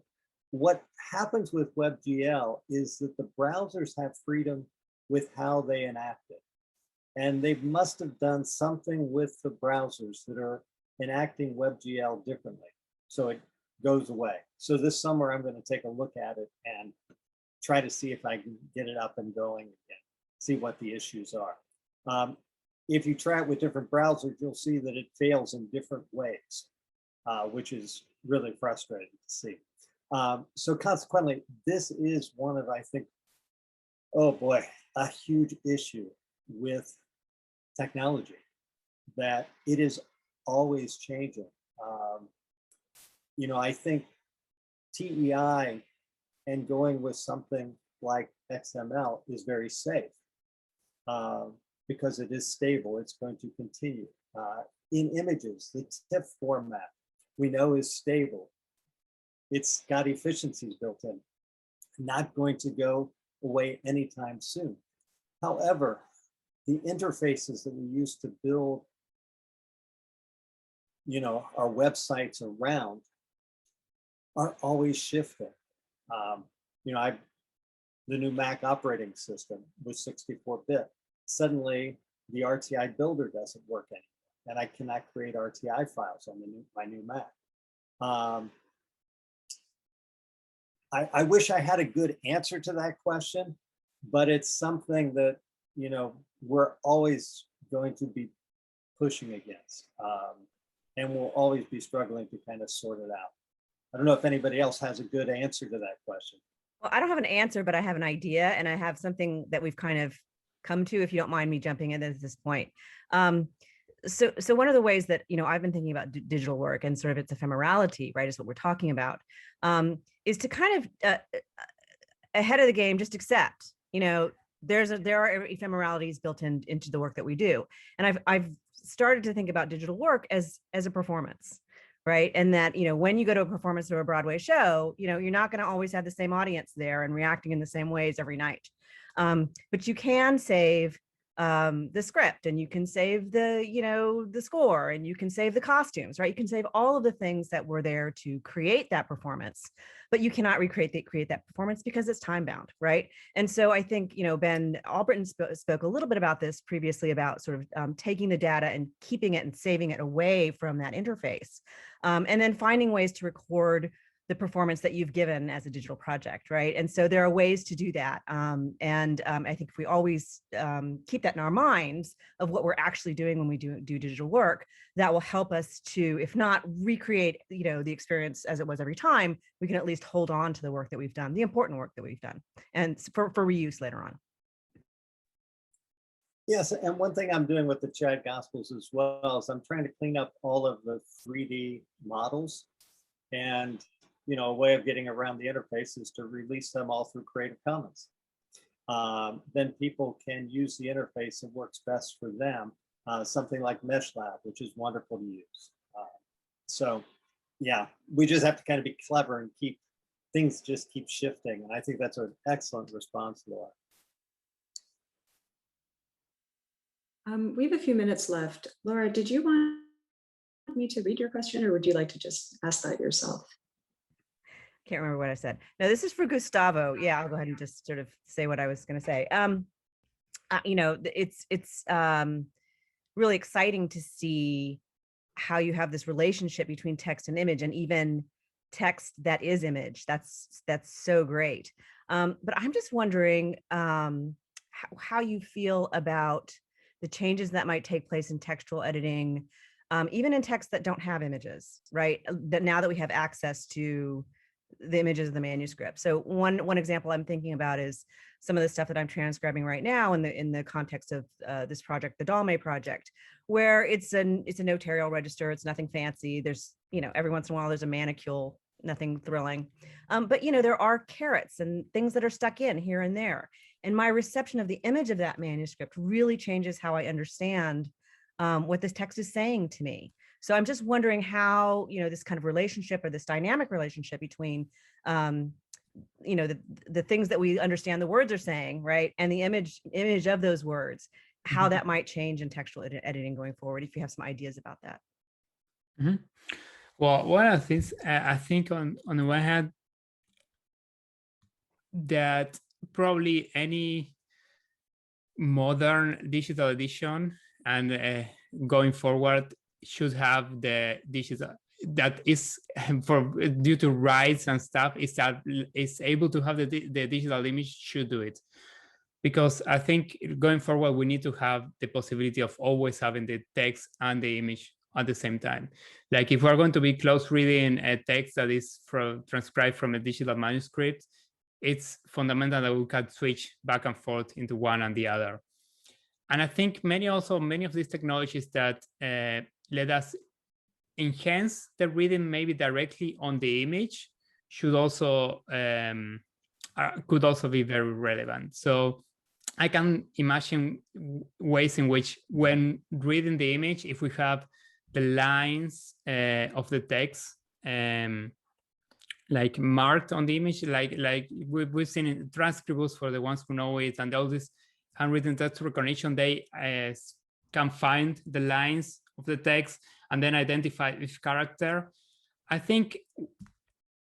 What happens with Webgl is that the browsers have freedom with how they enact it. And they must have done something with the browsers that are enacting Webgl differently. So it goes away. So this summer, I'm going to take a look at it and try to see if I can get it up and going again, see what the issues are. If you try it with different browsers, you'll see that it fails in different ways, which is really frustrating to see. So consequently, this is one of, I think, oh boy, a huge issue with technology, that it is always changing. You know, I think TEI and going with something like XML is very safe because it is stable. It's going to continue. in images. The TIFF format we know is stable. It's got efficiencies built in, not going to go away anytime soon. However, the interfaces that we use to build, our websites around are always shifting. The new Mac operating system was 64-bit. Suddenly, the RTI builder doesn't work anymore, and I cannot create RTI files on my new Mac. I wish I had a good answer to that question, but it's something that, we're always going to be pushing against, and we'll always be struggling to kind of sort it out. I don't know if anybody else has a good answer to that question. Well, I don't have an answer, but I have an idea, and I have something that we've kind of come to, if you don't mind me jumping in at this point. So one of the ways that, I've been thinking about digital work and sort of its ephemerality, right, is what we're talking about, is to kind of ahead of the game, just accept, there are ephemeralities built into the work that we do. And I've started to think about digital work as a performance, right? And that, when you go to a performance or a Broadway show, you're not going to always have the same audience there and reacting in the same ways every night. But you can save the script, and you can save the score, and you can save the costumes, right? You can save all of the things that were there to create that performance, but you cannot create that performance because it's time bound, right? And so I think, Ben Albritton spoke a little bit about this previously, about sort of taking the data and keeping it and saving it away from that interface, and then finding ways to record the performance that you've given as a digital project, right? And so there are ways to do that. I think if we always keep that in our minds of what we're actually doing when we do digital work, that will help us to, if not recreate, the experience as it was every time, we can at least hold on to the work that we've done, the important work that we've done, and for reuse later on. Yes, and one thing I'm doing with the Chad Gospels as well is I'm trying to clean up all of the 3D models, and a way of getting around the interface is to release them all through Creative Commons. Then people can use the interface that works best for them, something like MeshLab, which is wonderful to use. So yeah, we just have to kind of be clever and keep shifting. And I think that's an excellent response, Laura. We have a few minutes left. Laura, did you want me to read your question, or would you like to just ask that yourself? Can't remember what I said. No, this is for Gustavo. Yeah, I'll go ahead and just sort of say what I was going to say. It's really exciting to see how you have this relationship between text and image, and even text that is image. That's so great. But I'm just wondering how you feel about the changes that might take place in textual editing, even in texts that don't have images, right? That now that we have access to the images of the manuscript. So one example I'm thinking about is some of the stuff that I'm transcribing right now in the context of this project, the Dalme project, where it's a notarial register. It's nothing fancy. There's, every once in a while there's a manicule, nothing thrilling. But there are carets and things that are stuck in here and there. And my reception of the image of that manuscript really changes how I understand what this text is saying to me. So I'm just wondering how, this kind of relationship, or this dynamic relationship between, the things that we understand the words are saying, right, and the image of those words, how that might change in textual editing going forward, if you have some ideas about that. Mm-hmm. Well, one of the things I think on the one hand, that probably any modern digital edition and going forward should have the digital, that is due to rights and stuff, is able to have the digital image, should do it. Because I think going forward, we need to have the possibility of always having the text and the image at the same time. Like if we're going to be close reading a text that is transcribed from a digital manuscript, it's fundamental that we can switch back and forth into one and the other. And I think many of these technologies that let us enhance the reading maybe directly on the image should also could also be very relevant. So I can imagine ways in which, when reading the image, if we have the lines of the text like marked on the image, like we've seen in transcripts for the ones who know it, and all this handwritten text recognition, they can find the lines of the text and then identify each character. I think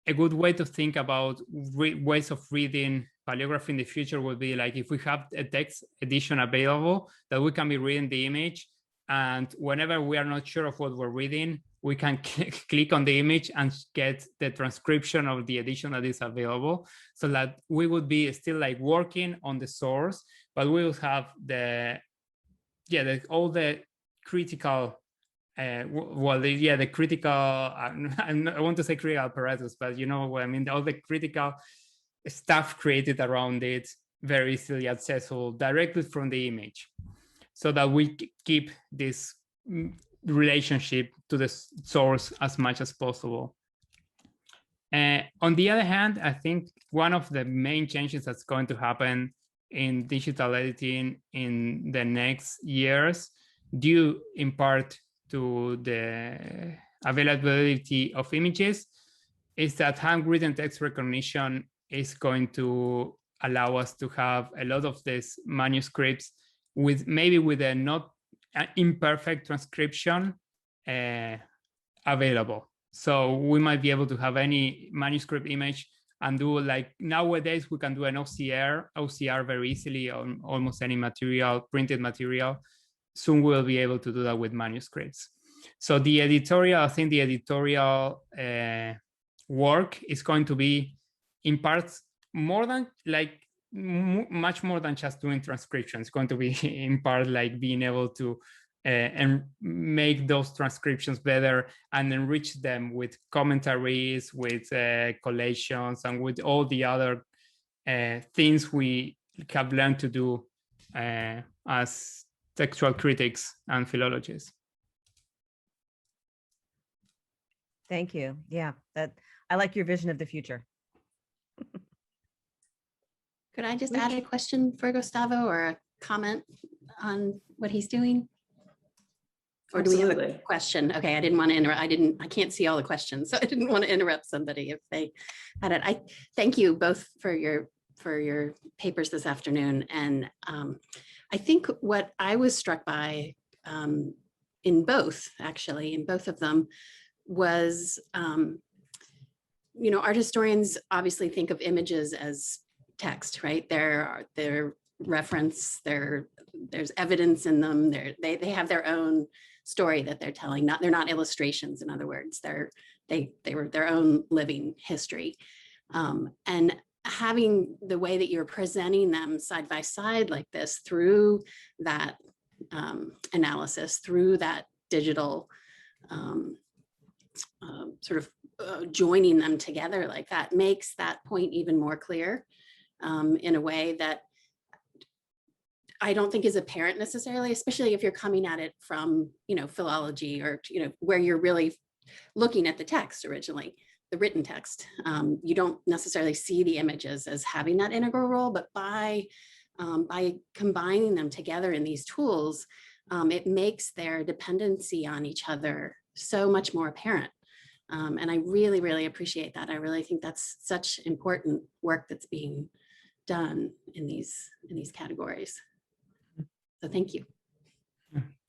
a good way to think about ways of reading paleography in the future would be like if we have a text edition available that we can be reading the image, and whenever we are not sure of what we're reading, we can click on the image and get the transcription of the edition that is available, so that we would be still like working on the source, but we will have all the critical the critical, I want to say critical apparatus, but you know what I mean, all the critical stuff created around it very easily accessible directly from the image, so that we keep this relationship to the source as much as possible. On the other hand, I think one of the main changes that's going to happen in digital editing in the next years, due in part to the availability of images, is that handwritten text recognition is going to allow us to have a lot of these manuscripts with a not imperfect transcription available. So we might be able to have any manuscript image and do, like nowadays we can do an OCR very easily on almost any material, printed material. Soon we'll be able to do that with manuscripts. So the editorial, I think the editorial work is going to be in parts more than like much more than just doing transcription. It's going to be in part like being able to and make those transcriptions better and enrich them with commentaries, with collations, and with all the other things we have learned to do as textual critics and philologists. Thank you. Yeah, I like your vision of the future. Could I just add a question for Gustavo or a comment on what he's doing? Or do we have a question? Okay, I didn't want to interrupt. I can't see all the questions, so I didn't want to interrupt somebody if they had it. I thank you both for your papers this afternoon. And I think what I was struck by in both of them was, art historians obviously think of images as text, right? They're reference, there's evidence in them. They have their own story that they're telling. They're not illustrations, in other words. They were their own living history. And having the way that you're presenting them side by side like this through that analysis, through that digital sort of joining them together like that makes that point even more clear in a way that I don't think is apparent necessarily, especially if you're coming at it from, philology or, where you're really looking at the text originally, the written text. You don't necessarily see the images as having that integral role, but by combining them together in these tools, it makes their dependency on each other so much more apparent. And I really, really appreciate that. I really think that's such important work that's being done in these categories. So thank you.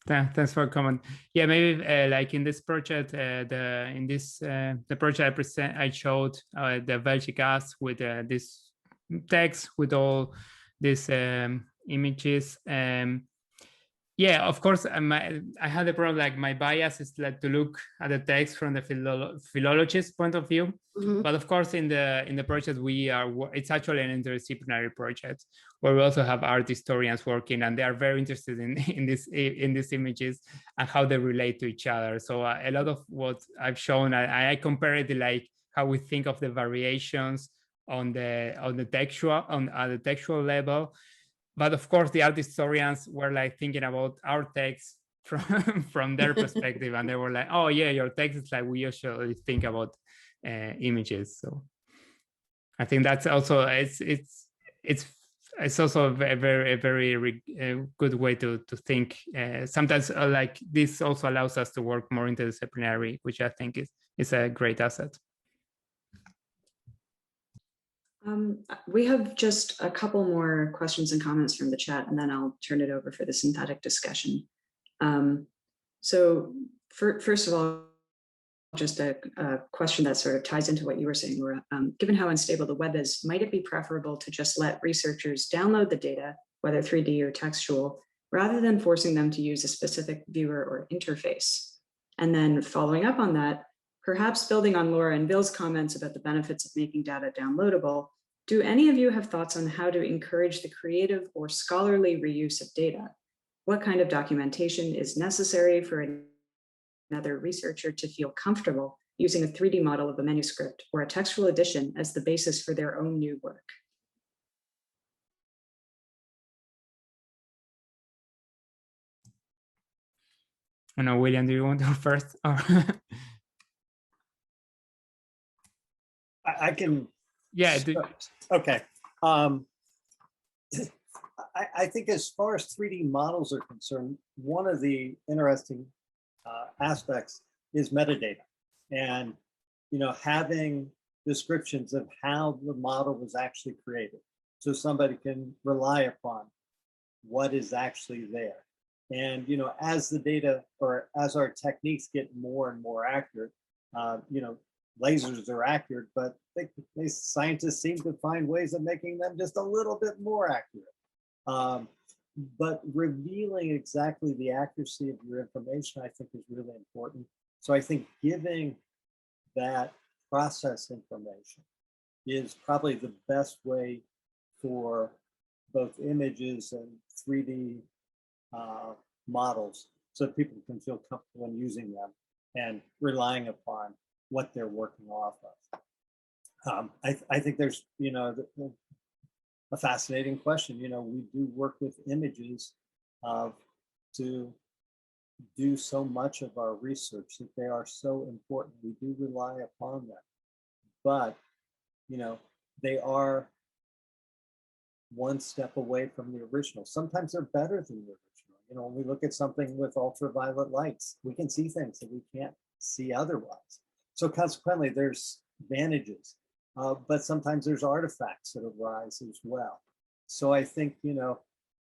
Thanks for the comment. Yeah, maybe like in this project, the project I showed the Belgica's with this text with all these images. Yeah, of course, I had a problem, like my bias is like to look at the text from the philologist point of view. Mm-hmm. But of course, in the project, it's actually an interdisciplinary project where we also have art historians working, and they are very interested in these images and how they relate to each other. So a lot of what I've shown, I compare it to like how we think of the variations on the textual level. But of course, the art historians were like thinking about our text from their perspective, and they were like, "Oh yeah, your text is like we usually think about images." So I think that's also it's it's also a very good way to think. Sometimes like this also allows us to work more interdisciplinary, which I think is a great asset. We have just a couple more questions and comments from the chat, and then I'll turn it over for the synthetic discussion. So first of all, just a question that sort of ties into what you were saying, Laura. Given how unstable the web is, might it be preferable to just let researchers download the data, whether 3D or textual, rather than forcing them to use a specific viewer or interface? And then following up on that, perhaps building on Laura and Bill's comments about the benefits of making data downloadable, do any of you have thoughts on how to encourage the creative or scholarly reuse of data? What kind of documentation is necessary for another researcher to feel comfortable using a 3D model of a manuscript or a textual edition as the basis for their own new work? I know, William, do you want to go first? I can. Yeah. Okay. I think as far as 3D models are concerned, one of the interesting aspects is metadata, and having descriptions of how the model was actually created, so somebody can rely upon what is actually there. And as the data, or as our techniques get more and more accurate, lasers are accurate, but scientists seem to find ways of making them just a little bit more accurate. But revealing exactly the accuracy of your information, I think, is really important. So I think giving that process information is probably the best way for both images and 3D models, so people can feel comfortable in using them and relying upon what they're working off of. I think there's, a fascinating question. We do work with images to do so much of our research, that they are so important. We do rely upon them, but they are one step away from the original. Sometimes they're better than the original. When we look at something with ultraviolet lights, we can see things that we can't see otherwise. So consequently, there's advantages, but sometimes there's artifacts that arise as well. So I think,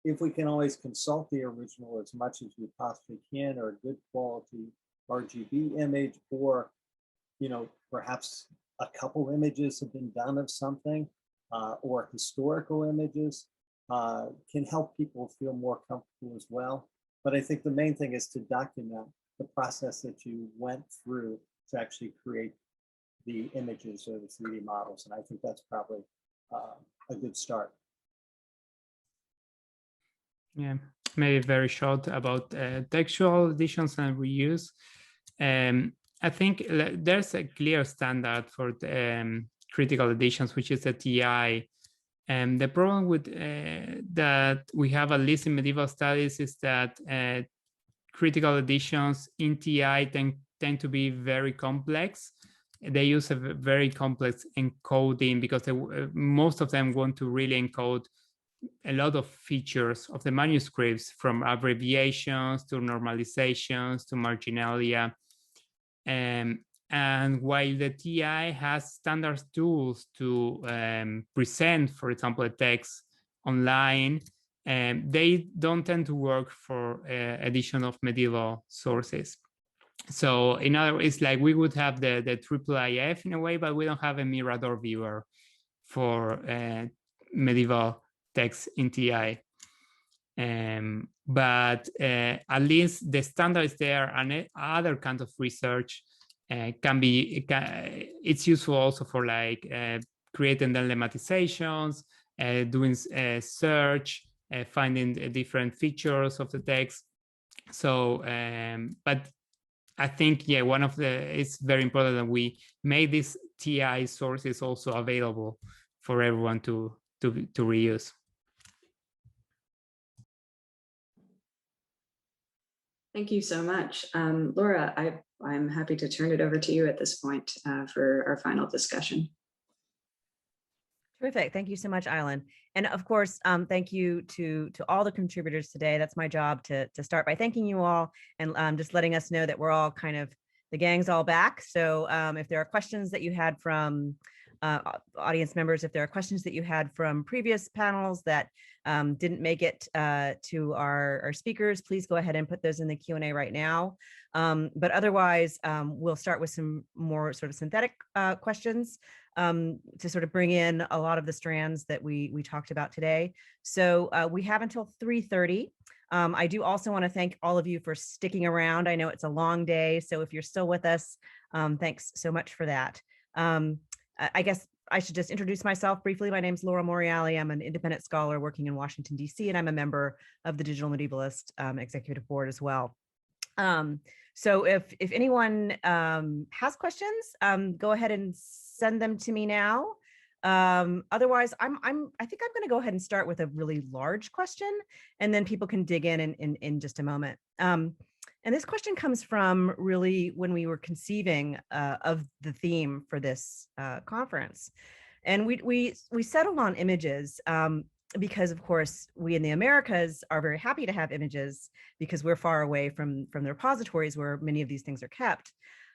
if we can always consult the original as much as we possibly can, or a good quality RGB image, or, perhaps a couple images have been done of something, or historical images, can help people feel more comfortable as well. But I think the main thing is to document the process that you went through to actually create the images or the 3D models. And I think that's probably a good start. Yeah, maybe very short about textual editions and reuse. I think there's a clear standard for critical editions, which is the TI. And the problem with that we have, at least in medieval studies, is that critical editions in TI tend to be very complex. They use a very complex encoding because most of them want to really encode a lot of features of the manuscripts, from abbreviations to normalizations to marginalia. And while the TI has standard tools to present, for example, a text online, they don't tend to work for edition of medieval sources. So in other words, like we would have the IIIF in a way, but we don't have a Mirador viewer for medieval text in TI. But at least the standard is there, and other kinds of research it's useful also for like creating the lematizations, doing search, finding different features of the text. So, but I think, yeah, it's very important that we make these TI sources also available for everyone to reuse. Thank you so much. Laura, I'm happy to turn it over to you at this point for our final discussion. Terrific. Thank you so much, Aylin. And of course, thank you to all the contributors today. That's my job to start by thanking you all and just letting us know that we're all kind of, the gang's all back. So if there are questions that you had from audience members, if there are questions that you had from previous panels that didn't make it to our speakers, please go ahead and put those in the Q&A right now. But otherwise, we'll start with some more sort of synthetic questions to sort of bring in a lot of the strands that we talked about today. So we have until 3:30. I do also want to thank all of you for sticking around. I know it's a long day, so if you're still with us, thanks so much for that. I guess I should just introduce myself briefly. My name is Laura Morreale. I'm an independent scholar working in Washington, D.C., and I'm a member of the Digital Medievalist Executive Board as well. So if anyone has questions, go ahead and send them to me now. Otherwise, I think I'm going to go ahead and start with a really large question, and then people can dig in just a moment. And this question comes from really when we were conceiving of the theme for this conference. And we settled on images because, of course, we in the Americas are very happy to have images because we're far away from the repositories where many of these things are kept.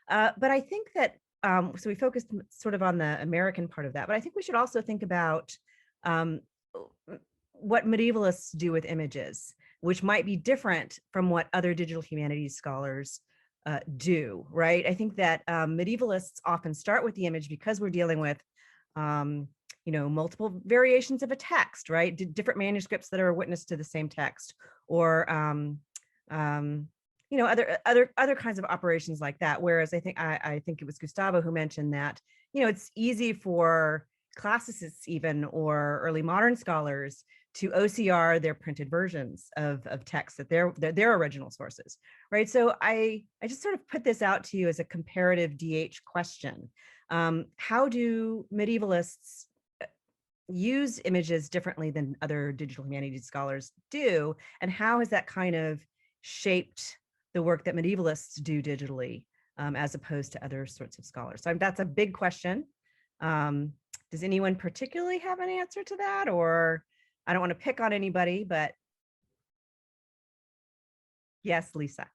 But I think that, so we focused sort of on the American part of that, but I think we should also think about what medievalists do with images, which might be different from what other digital humanities scholars do, right? I think that medievalists often start with the image because we're dealing with, multiple variations of a text, right? Different manuscripts that are a witness to the same text, or other kinds of operations like that. Whereas I think it was Gustavo who mentioned that, it's easy for classicists even, or early modern scholars, to OCR their printed versions of texts that their original sources, right? So I just sort of put this out to you as a comparative DH question. How do medievalists use images differently than other digital humanities scholars do? And how has that kind of shaped the work that medievalists do digitally as opposed to other sorts of scholars? So that's a big question. Does anyone particularly have an answer to that? Or I don't want to pick on anybody, but yes, Lisa.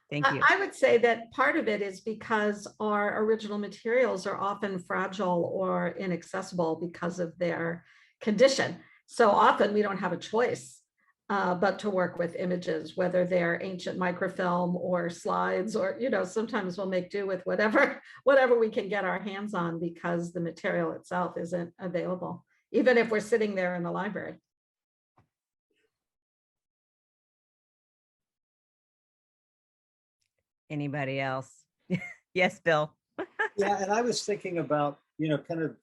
Thank you. I would say that part of it is because our original materials are often fragile or inaccessible because of their condition. So often we don't have a choice but to work with images, whether they're ancient microfilm or slides, or, sometimes we'll make do with whatever we can get our hands on because the material itself isn't available, even if we're sitting there in the library. Anybody else? Yes, Bill. Yeah, and I was thinking about, kind of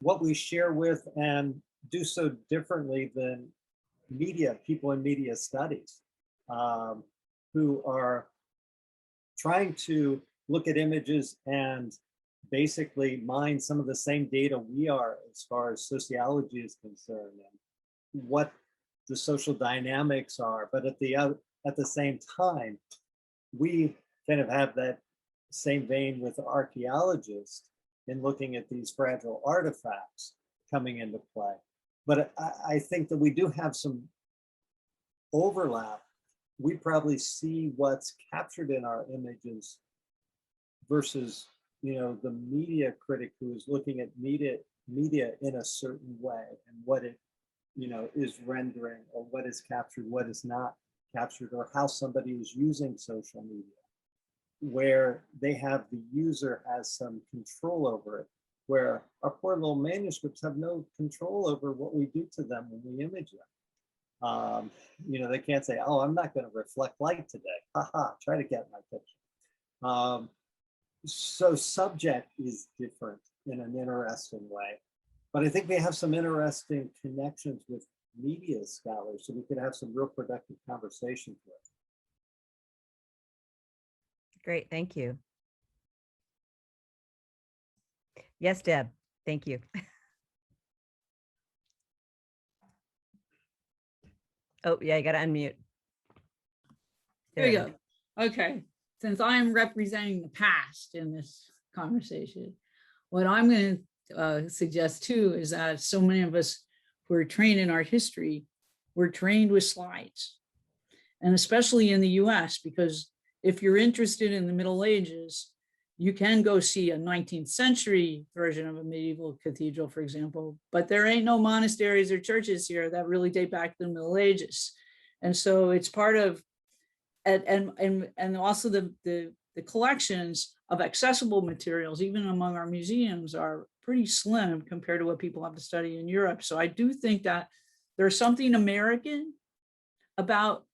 what we share with and do so differently than people in media studies who are trying to look at images and basically mine some of the same data we are as far as sociology is concerned and what the social dynamics are. But at the same time, we kind of have that same vein with archaeologists in looking at these fragile artifacts coming into play. But I think that we do have some overlap. We probably see what's captured in our images versus, the media critic who is looking at media in a certain way and what it, is rendering, or what is captured, what is not captured, or how somebody is using social media, where they have the user has some control over it, where our poor little manuscripts have no control over what we do to them when we image them. They can't say, oh, I'm not going to reflect light today. Haha, try to get my picture. So subject is different in an interesting way. But I think we have some interesting connections with media scholars, so we could have some real productive conversations with. Great, thank you. Yes, Deb, thank you. Oh, yeah, you got to unmute. There we go. Okay, since I'm representing the past in this conversation, what I'm going to suggest too is that so many of us who are trained in art history, we're trained with slides. And especially in the US, because if you're interested in the Middle Ages, you can go see a 19th century version of a medieval cathedral, for example, but there ain't no monasteries or churches here that really date back to the Middle Ages. And so it's part of, and also the collections of accessible materials, even among our museums, are pretty slim compared to what people have to study in Europe. So I do think that there's something American about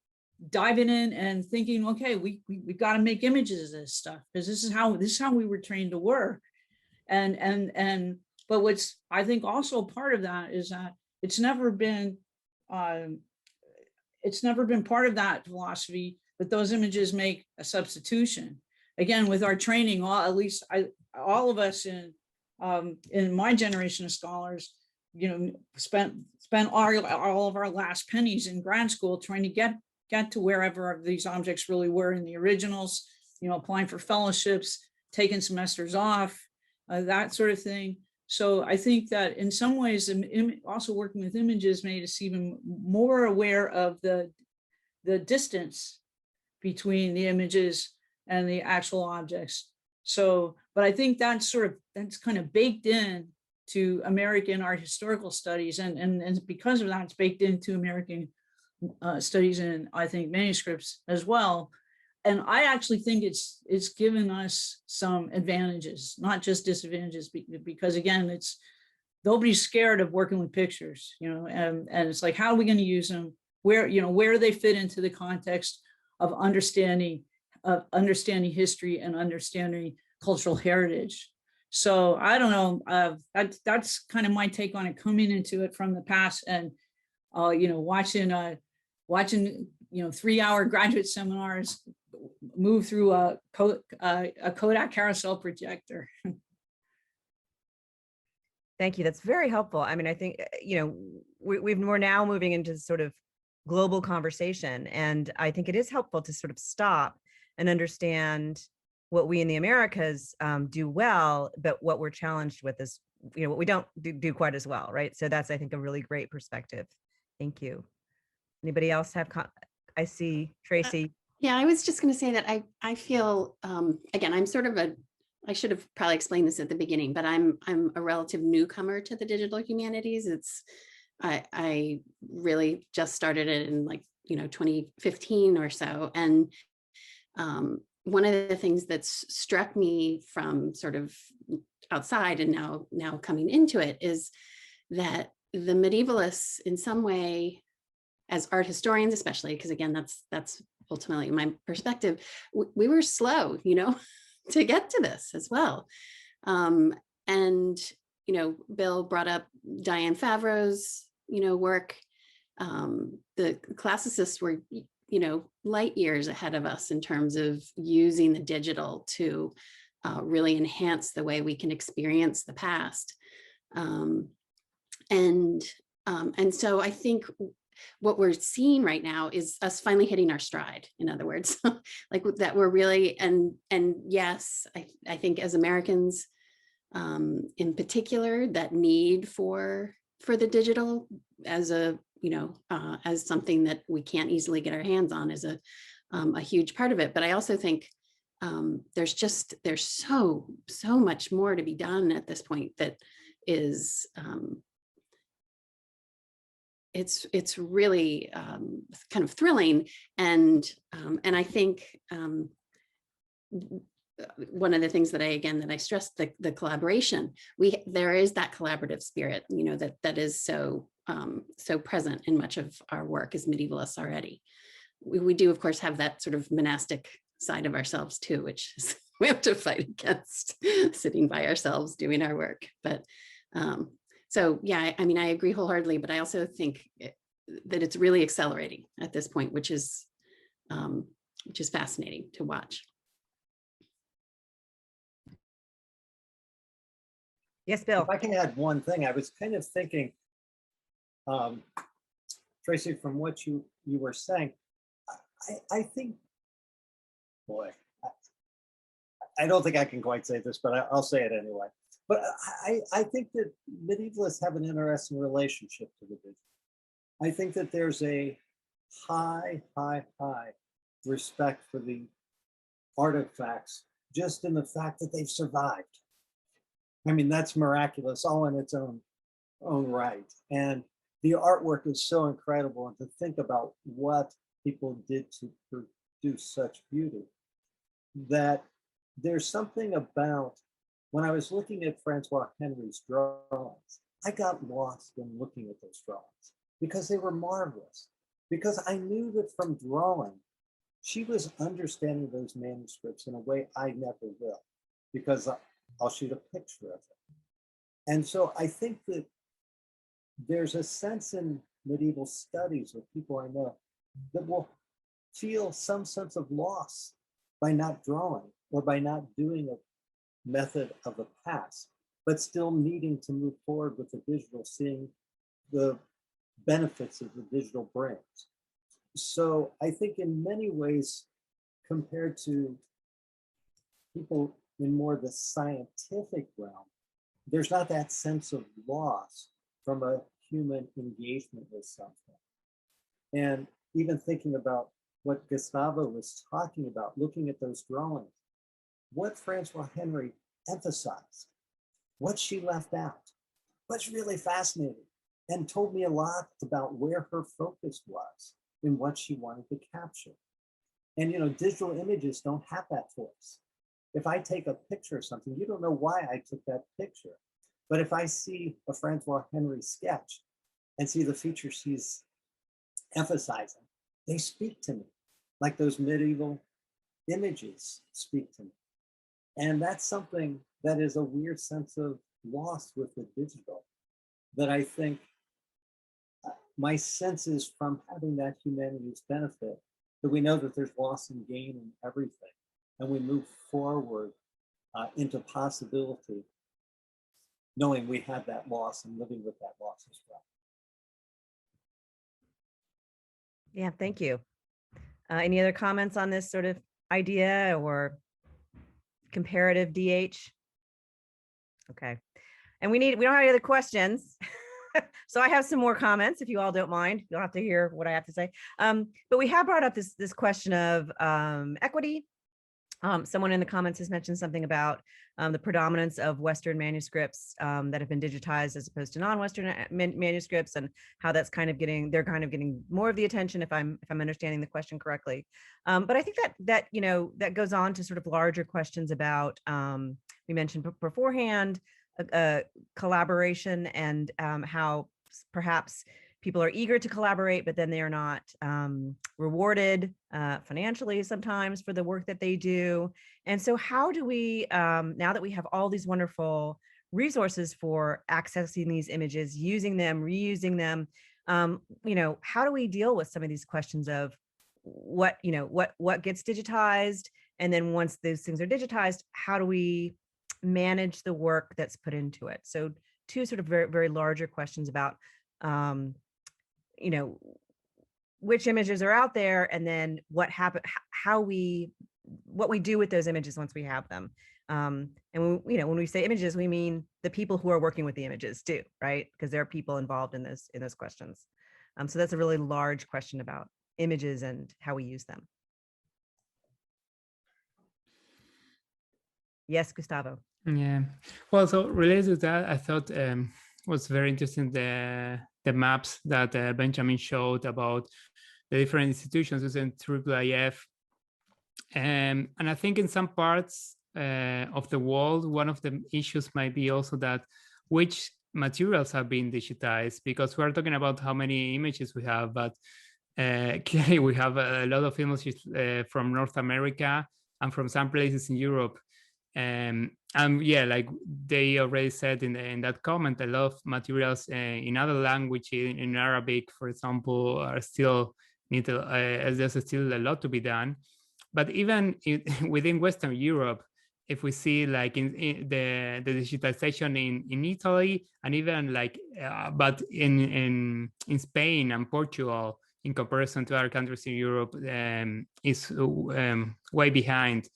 diving in and thinking, okay, we got to make images of this stuff because this is how we were trained to work. But what's I think also part of that is that it's never been part of that philosophy that those images make a substitution. Again, with our training, all of us in my generation of scholars, spent all of our last pennies in grad school trying to get to wherever these objects really were in the originals, applying for fellowships, taking semesters off, that sort of thing. So I think that in some ways, also working with images made us even more aware of the distance between the images and the actual objects. So, but I think that's kind of baked in to American art historical studies. And because of that, it's baked into American studies in, I think, manuscripts as well. And I actually think it's given us some advantages, not just disadvantages, because again, nobody's scared of working with pictures, and it's like, how are we going to use them? Where do they fit into the context of understanding history and understanding cultural heritage? So I don't know, that's kind of my take on it, coming into it from the past and, watching 3-hour graduate seminars move through a Kodak carousel projector. Thank you. That's very helpful. I mean, I think, we're now moving into sort of global conversation. And I think it is helpful to sort of stop and understand what we in the Americas do well, but what we're challenged with is, what we don't do quite as well, right? So that's, I think, a really great perspective. Thank you. Anybody else have, I see Tracy. Yeah, I was just going to say that I feel, again, I'm sort of I should have probably explained this at the beginning, but I'm a relative newcomer to the digital humanities. I really just started it in 2015 or so. And one of the things that's struck me from sort of outside and now coming into it is that the medievalists in some way, as art historians, especially, because again, that's ultimately my perspective, we were slow, to get to this as well. And, Bill brought up Diane Favreau's, work. The classicists were, light years ahead of us in terms of using the digital to really enhance the way we can experience the past. And so I think what we're seeing right now is us finally hitting our stride. In other words, like that we're really, and yes, I think as Americans, in particular, that need for the digital as as something that we can't easily get our hands on is a huge part of it. But I also think there's so much more to be done at this point that is it's really kind of thrilling, and I think one of the things that I stressed, the collaboration, there is that collaborative spirit, that is so present in much of our work as medievalists already. We do, of course, have that sort of monastic side of ourselves too, which is we have to fight against, sitting by ourselves doing our work. But so yeah, I mean, I agree wholeheartedly, but I also think that it's really accelerating at this point, which is fascinating to watch. Yes, Bill. If I can add one thing, I was kind of thinking, Tracy, from what you were saying, I think, boy, I don't think I can quite say this, but I'll say it anyway. But I think that medievalists have an interesting relationship to the digital. I think that there's a high respect for the artifacts just in the fact that they've survived. I mean, that's miraculous all in its own right. And the artwork is so incredible. And to think about what people did to produce such beauty, that there's something about, when I was looking at Francois Henry's drawings, I got lost in looking at those drawings because they were marvelous. Because I knew that from drawing, she was understanding those manuscripts in a way I never will, because I'll shoot a picture of it. And so I think that there's a sense in medieval studies with people I know that will feel some sense of loss by not drawing or by not doing a method of the past, but still needing to move forward with the digital, seeing the benefits of the digital brings. So I think in many ways, compared to people in more the scientific realm, there's not that sense of loss from a human engagement with something. And even thinking about what Gustavo was talking about, looking at those drawings, what Francois Henry emphasized, what she left out, what's really fascinating, and told me a lot about where her focus was in what she wanted to capture. And you know, digital images don't have that force. If I take a picture of something, you don't know why I took that picture. But if I see a Francois Henry sketch and see the features she's emphasizing, they speak to me like those medieval images speak to me. And that's something that is a weird sense of loss with the digital that I think my sense is from having that humanities benefit, that we know that there's loss and gain in everything. And we move forward into possibility, knowing we have that loss and living with that loss as well. Yeah, thank you. Any other comments on this sort of idea or comparative DH? Okay. And we don't have any other questions. So I have some more comments if you all don't mind. You don't have to hear what I have to say. But we have brought up this question of equity. Someone in the comments has mentioned something about the predominance of Western manuscripts that have been digitized as opposed to non-Western manuscripts, and how that's they're kind of getting more of the attention, if I'm understanding the question correctly. But I think that you know, that goes on to sort of larger questions about, we mentioned beforehand, collaboration, and how perhaps people are eager to collaborate, but then they are not rewarded financially sometimes for the work that they do. And so how do we, now that we have all these wonderful resources for accessing these images, using them, reusing them, you know, how do we deal with some of these questions of what gets digitized? And then once those things are digitized, how do we manage the work that's put into it? So two sort of very, very larger questions about, you know, which images are out there, and then what we do with those images once we have them. And you know, when we say images, we mean the people who are working with the images too, right? Because there are people involved in those questions. So that's a really large question about images and how we use them. Yes, Gustavo. Yeah. Well, so related to that, I thought was very interesting the maps that Benjamin showed about the different institutions using IIIF. And I think in some parts of the world, one of the issues might be also that which materials have been digitized, because we're talking about how many images we have, but clearly we have a lot of images from North America and from some places in Europe. And yeah, like they already said in that comment, a lot of materials in other language, in Arabic, for example, are still there's still a lot to be done. But even within Western Europe, if we see like in the digitization in Italy, and even like, but in Spain and Portugal, in comparison to other countries in Europe, is way behind.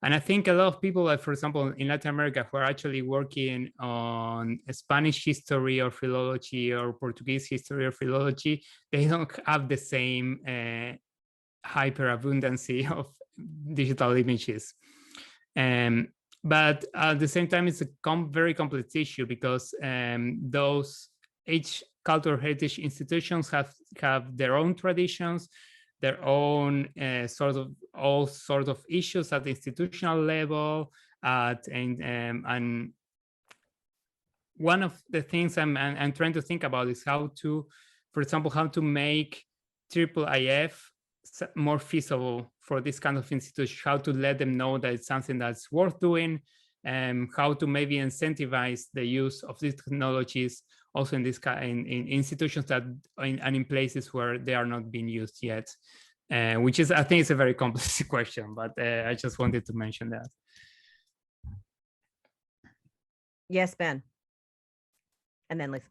And I think a lot of people, like for example, in Latin America, who are actually working on Spanish history or philology or Portuguese history or philology, they don't have the same hyperabundancy of digital images. But at the same time, it's a very complex issue because each cultural heritage institutions have their own traditions, their own all sorts of issues at the institutional level, and one of the things I'm trying to think about is how to, for example, how to make IIIF more feasible for this kind of institution, how to let them know that it's something that's worth doing, and how to maybe incentivize the use of these technologies also in this in institutions that and in places where they are not being used yet, which is, I think, it's a very complex question, but I just wanted to mention that. Yes, Ben. And then Lisa.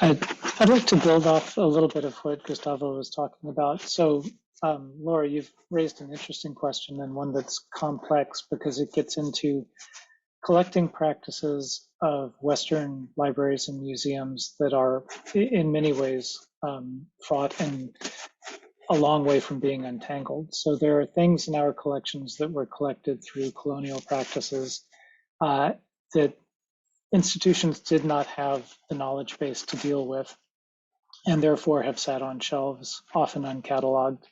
I'd like to build off a little bit of what Gustavo was talking about. So, Laura, you've raised an interesting question, and one that's complex because it gets into collecting practices of Western libraries and museums that are in many ways fraught and a long way from being untangled. So there are things in our collections that were collected through colonial practices that institutions did not have the knowledge base to deal with, and therefore have sat on shelves, often uncatalogued,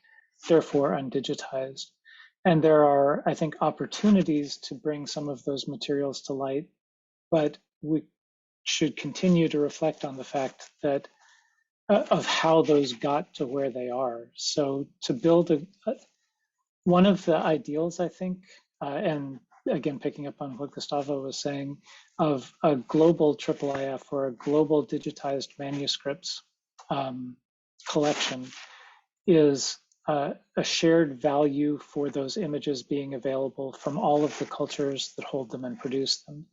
therefore undigitized. And there are, I think, opportunities to bring some of those materials to light, but we should continue to reflect on the fact that of how those got to where they are. So to build one of the ideals, I think, and again, picking up on what Gustavo was saying, of a global IIIF or a global digitized manuscripts collection is a shared value for those images being available from all of the cultures that hold them and produce them.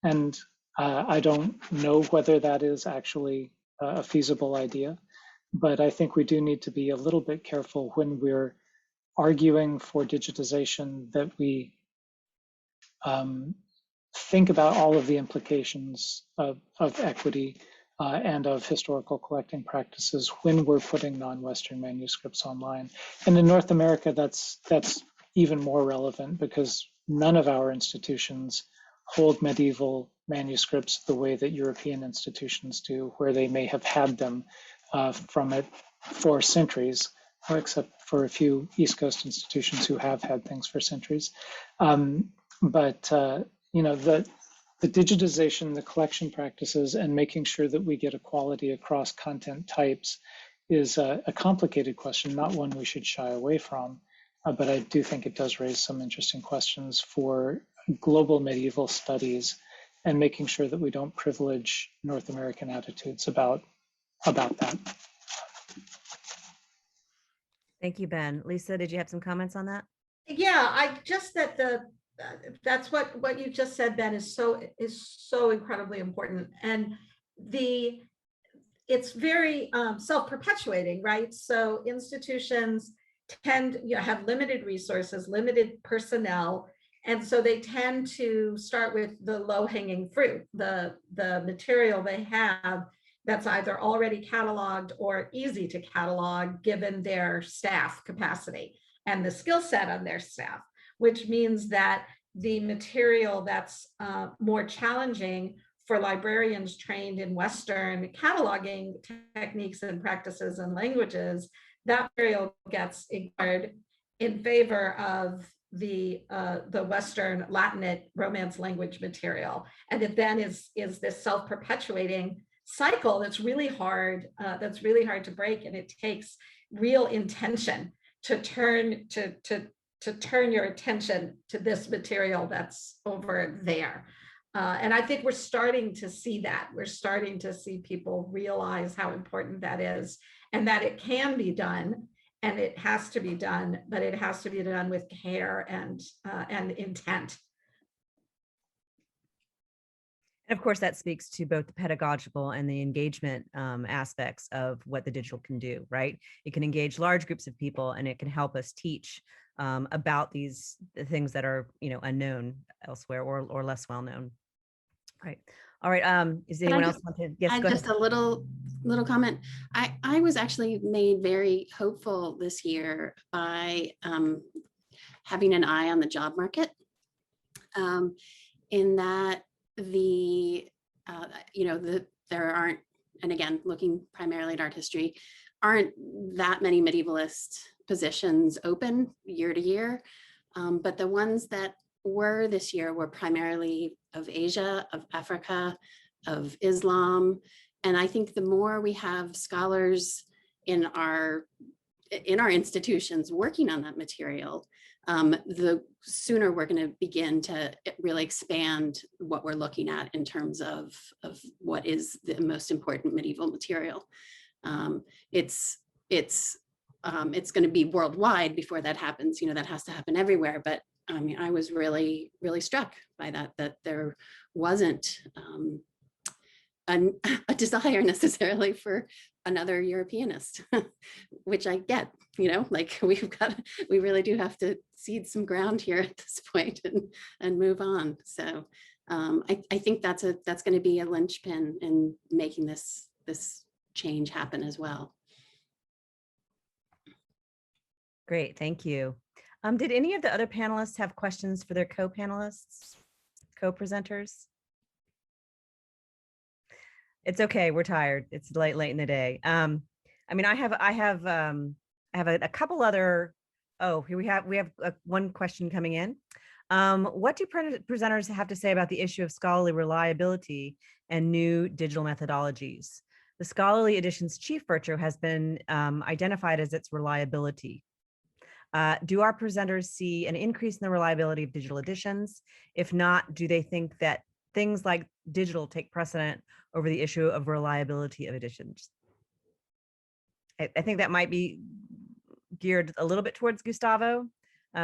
And I don't know whether that is actually a feasible idea, but I think we do need to be a little bit careful when we're arguing for digitization that we think about all of the implications of equity and of historical collecting practices when we're putting non-Western manuscripts online. And in North America, that's even more relevant because none of our institutions hold medieval manuscripts the way that European institutions do, where they may have had them from it for centuries, except for a few East Coast institutions who have had things for centuries. But you know, the digitization, the collection practices, and making sure that we get equality across content types is a complicated question, not one we should shy away from. But I do think it does raise some interesting questions for global medieval studies and making sure that we don't privilege North American attitudes about that. Thank you, Ben. Lisa, did you have some comments on that? Yeah, I just that that's what you just said, Ben, is so incredibly important, and it's very self-perpetuating, right? So institutions tend, have limited resources, limited personnel, and so they tend to start with the low-hanging fruit, the material they have that's either already cataloged or easy to catalog given their staff capacity and the skill set on their staff, which means that the material that's more challenging for librarians trained in Western cataloging techniques and practices and languages, that material gets ignored in favor of the Western Latinate Romance language material. And it then is this self-perpetuating cycle that's really hard to break, and it takes real intention to turn your attention to this material that's over there. And I think we're starting to see that. We're starting to see people realize how important that is, and that it can be done, and it has to be done, but it has to be done with care and intent. And of course, that speaks to both the pedagogical and the engagement aspects of what the digital can do, right? It can engage large groups of people, and it can help us teach about these things that are, unknown elsewhere or less well known. Right. All right. Is anyone else want to? Yes, go ahead. Just a little comment. I was actually made very hopeful this year by having an eye on the job market, in that there aren't, and again, looking primarily at art history, aren't that many medievalist positions open year to year. But the ones that were this year were primarily of Asia, of Africa, of Islam. And I think the more we have scholars in our institutions working on that material, the sooner we're going to begin to really expand what we're looking at in terms of what is the most important medieval material. It's going to be worldwide before that happens. That has to happen everywhere. But I mean, I was really, really struck by that there wasn't a desire necessarily for another Europeanist, which I get, like we really do have to cede some ground here at this point and move on. So I think that's going to be a linchpin in making this change happen as well. Great, thank you. Did any of the other panelists have questions for their co-panelists, co-presenters? It's okay, we're tired. It's late in the day. I mean, I have a couple other. Oh, here we have one question coming in. What do presenters have to say about the issue of scholarly reliability and new digital methodologies? The scholarly edition's chief virtue has been identified as its reliability. Do our presenters see an increase in the reliability of digital editions? If not, do they think that things like digital take precedent over the issue of reliability of editions? I think that might be geared a little bit towards Gustavo,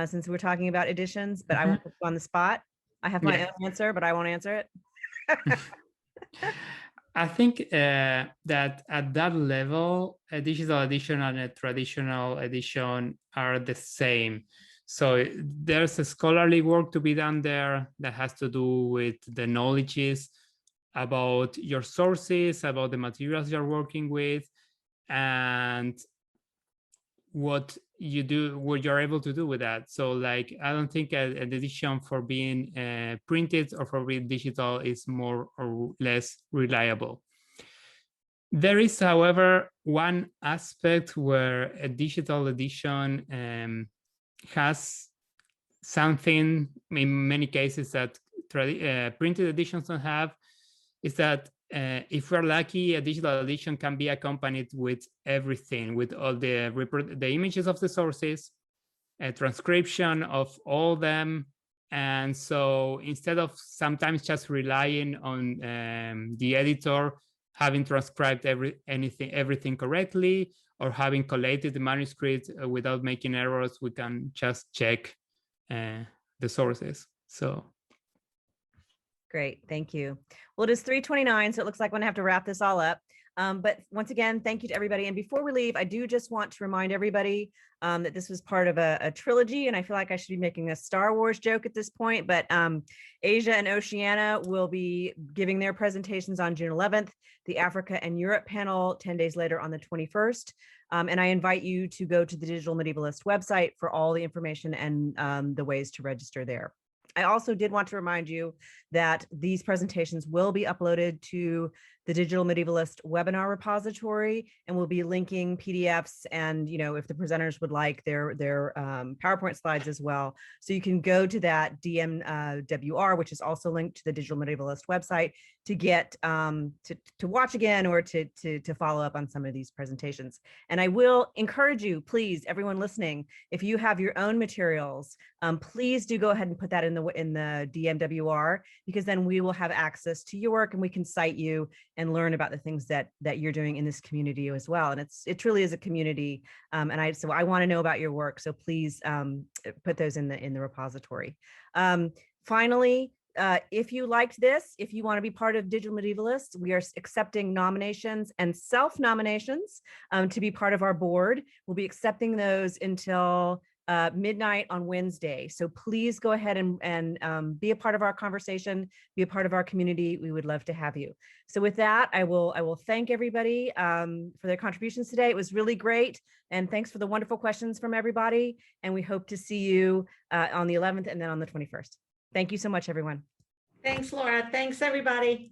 since we're talking about editions, but I won't put you on the spot. I have my own answer, but I won't answer it. I think that at that level, a digital edition and a traditional edition are the same. So there's a scholarly work to be done there that has to do with the knowledges about your sources, about the materials you're working with, and what you're able to do with that. So like, I don't think an edition for being printed or for being digital is more or less reliable. There is, however, one aspect where a digital edition has something in many cases that printed editions don't have, is that if we're lucky, a digital edition can be accompanied with everything, with all the images of the sources, a transcription of all them. And so instead of sometimes just relying on the editor having transcribed everything correctly, or having collated the manuscript without making errors, we can just check the sources. So. Great, thank you. Well, it is 3:29, so it looks like I'm gonna have to wrap this all up. But once again, thank you to everybody. And before we leave, I do just want to remind everybody that this was part of a trilogy, and I feel like I should be making a Star Wars joke at this point, but Asia and Oceania will be giving their presentations on June 11th, the Africa and Europe panel 10 days later on the 21st. And I invite you to go to the Digital Medievalist website for all the information and the ways to register there. I also did want to remind you that these presentations will be uploaded to the Digital Medievalist webinar repository, and we'll be linking PDFs and, if the presenters would like their PowerPoint slides as well. So you can go to that DMWR, which is also linked to the Digital Medievalist website, to get to watch again or to follow up on some of these presentations. And I will encourage you, please, everyone listening, if you have your own materials, please do go ahead and put that in the DMWR, because then we will have access to your work and we can cite you and learn about the things that you're doing in this community as well. And it truly is a community. So I want to know about your work. So please put those in the repository. Finally, if you liked this, if you want to be part of Digital Medievalist, we are accepting nominations and self-nominations to be part of our board. We'll be accepting those until midnight on Wednesday. So please go ahead and be a part of our conversation, be a part of our community. We would love to have you. So with that, I will thank everybody for their contributions today. It was really great. And thanks for the wonderful questions from everybody. And we hope to see you on the 11th and then on the 21st. Thank you so much, everyone. Thanks, Laura. Thanks, everybody.